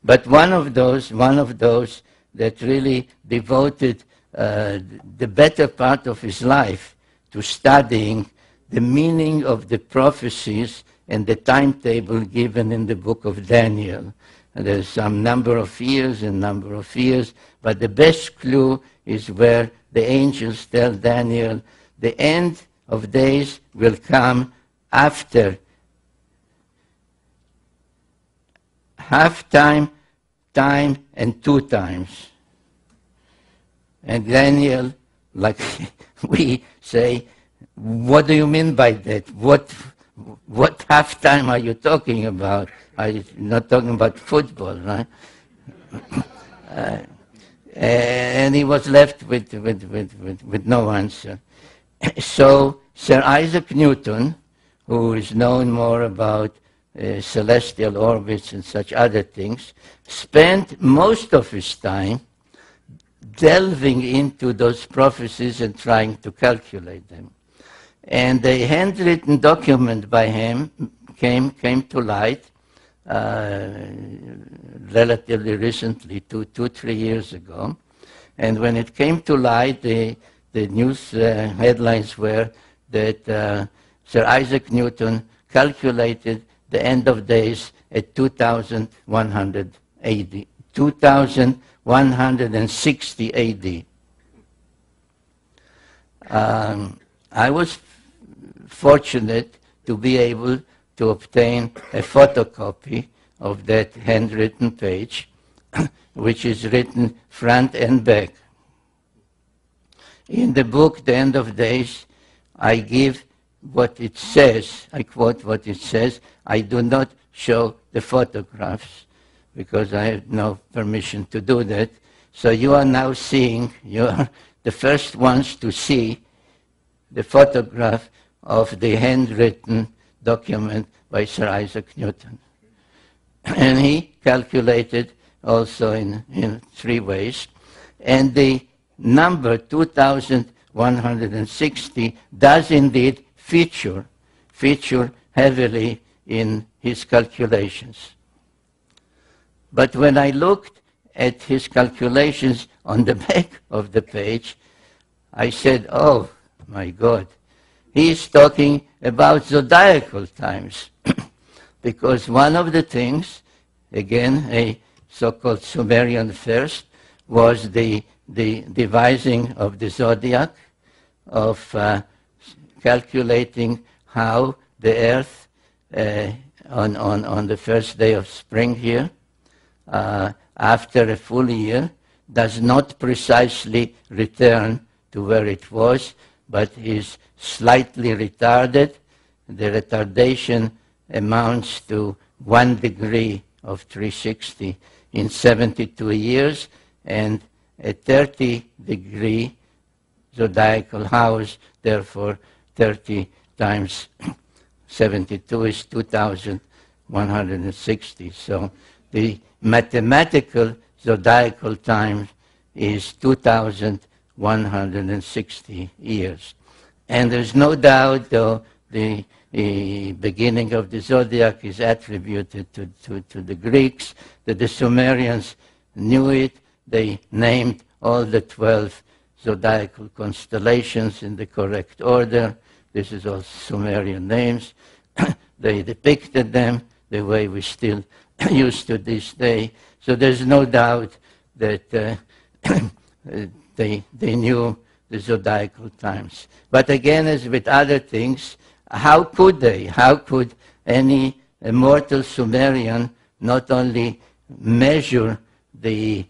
But one of those that really devoted the better part of his life to studying the meaning of the prophecies and the timetable given in the book of Daniel. And there's some number of years, but the best clue is where the angels tell Daniel, the end of days will come after half time, time, and 2 times. And Daniel, like we say, what do you mean by that? What half time are you talking about? I'm not talking about football, right? And he was left with no answer. So Sir Isaac Newton, who is known more about celestial orbits and such other things, spent most of his time delving into those prophecies and trying to calculate them. And a handwritten document by him came to light relatively recently, 2-3 years ago. And when it came to light, the news headlines were that Sir Isaac Newton calculated the end of days at 2100 AD, 2160 AD. I was fortunate to be able to obtain a photocopy of that handwritten page, which is written front and back. In the book, The End of Days, I give what it says. I quote what it says. I do not show the photographs because I have no permission to do that. So you are now seeing, you are the first ones to see the photograph of the handwritten document by Sir Isaac Newton. And he calculated also in 3 ways. And the number 2160 does indeed feature heavily in his calculations. But when I looked at his calculations on the back of the page, I said, oh my God, he is talking about zodiacal times. Because one of the things, again, a so-called Sumerian first, was the devising of the zodiac, of calculating how the earth on the first day of spring here, after a full year, does not precisely return to where it was, but is slightly retarded. The retardation amounts to 1 degree of 360 in 72 years, and a 30-degree zodiacal house, therefore 30 times 72 is 2,160. So the mathematical zodiacal time is 2,160 years. And there's no doubt, though, the beginning of the zodiac is attributed to the Greeks, that the Sumerians knew it. They named all the 12 zodiacal constellations in the correct order. This is all Sumerian names. They depicted them the way we still use to this day. So there's no doubt that they knew the zodiacal times. But again, as with other things, how could they? How could any immortal Sumerian not only measure the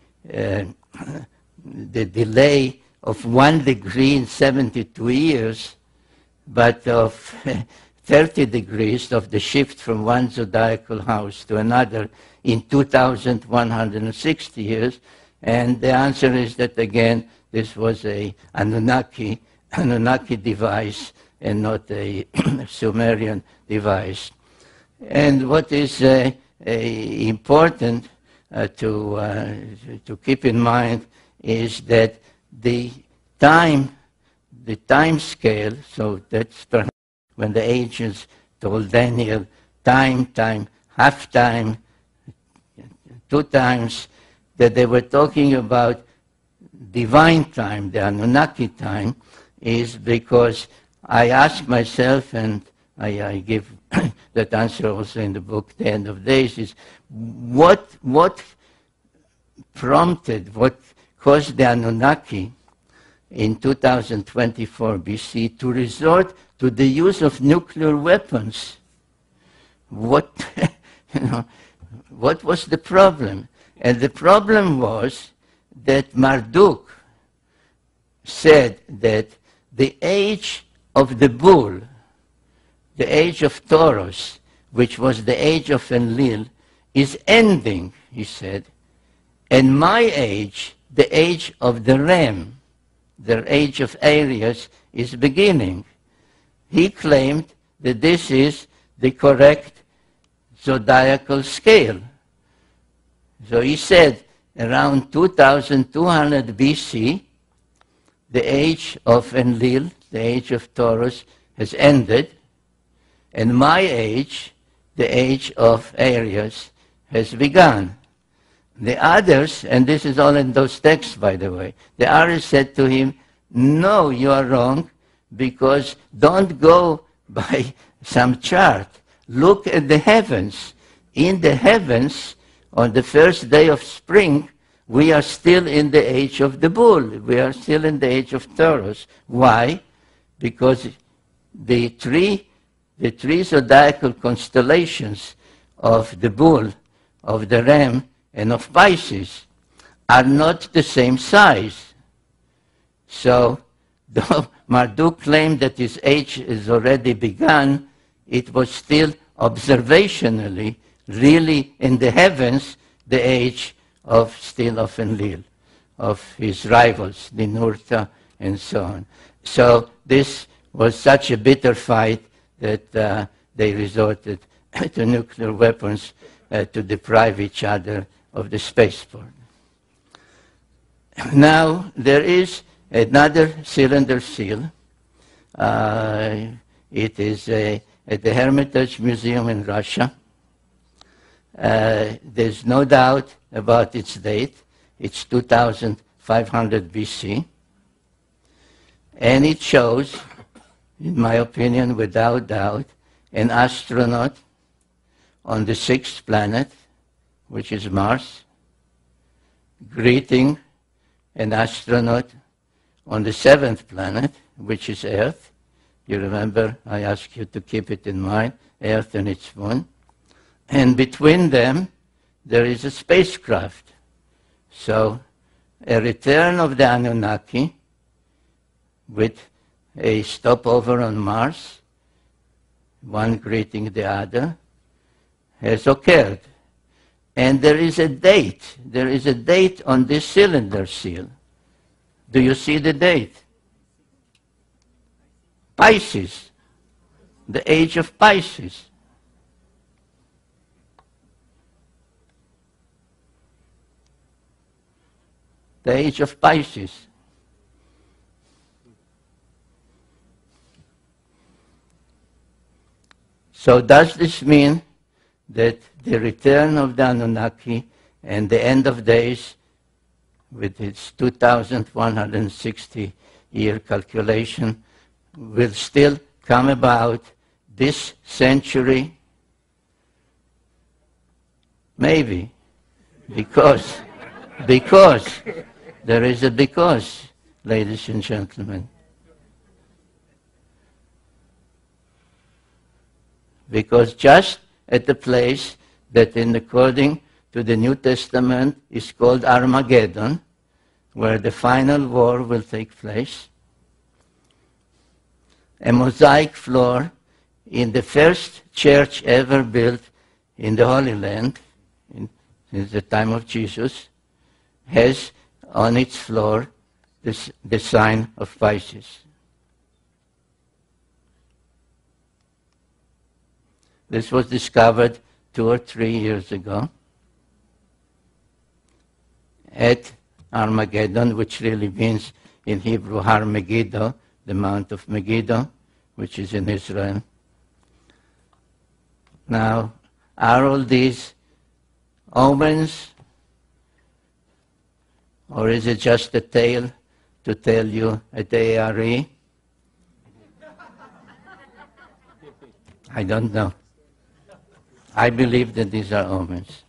delay of 1 degree in 72 years, but of 30 degrees of the shift from one zodiacal house to another in 2,160 years? And the answer is that, again, this was a Anunnaki device and not a Sumerian device. And what is important to keep in mind is that the time scale, so that's perhaps when the ancients told Daniel, time, half time, 2 times, that they were talking about divine time, the Anunnaki time, is because I ask myself, and I give that answer also in the book, The End of Days, is what prompted, what caused the Anunnaki in 2024 BC to resort to the use of nuclear weapons? What was the problem? And the problem was that Marduk said that the age of the bull, the age of Taurus, which was the age of Enlil, is ending, he said, and my age, the age of the ram, the age of Aries, is beginning. He claimed that this is the correct zodiacal scale. So he said around 2200 BC, the age of Enlil, the age of Taurus, has ended, and my age, the age of Aries, has begun. The others, and this is all in those texts, by the way, the others said to him, no, you are wrong, because don't go by some chart. Look at the heavens. In the heavens, on the first day of spring, we are still in the age of the bull. We are still in the age of Taurus. Why? Because the three zodiacal constellations of the bull, of the ram, and of Pisces are not the same size. So, though Marduk claimed that his age is already begun, it was still observationally, really in the heavens, the age of still of Enlil, of his rivals, Ninurta, and so on. So this was such a bitter fight that they resorted to nuclear weapons to deprive each other of the spaceport. Now, there is another cylinder seal. It is at the Hermitage Museum in Russia. There's no doubt about its date. It's 2500 BC. And it shows, in my opinion, without doubt, an astronaut on the 6th planet, which is Mars, greeting an astronaut on the 7th planet, which is Earth. You remember I asked you to keep it in mind, Earth and its moon. And between them, there is a spacecraft. So, a return of the Anunnaki with a stopover on Mars, one greeting the other, has occurred. And there is a date. There is a date on this cylinder seal. Do you see the date? Pisces. the age of Pisces. The age of Pisces. So does this mean that the return of the Anunnaki and the end of days, with its 2,160-year calculation, will still come about this century? Maybe, because there is a because, ladies and gentlemen. Because just at the place that, according to the New Testament, is called Armageddon, where the final war will take place, a mosaic floor in the first church ever built in the Holy Land, since the time of Jesus, has on its floor the sign of Pisces. This was discovered 2 or 3 years ago at Armageddon, which really means in Hebrew Har Megiddo, the Mount of Megiddo, which is in Israel. Now, are all these omens, or is it just a tale to tell you at ARE? I don't know. I believe that these are omens.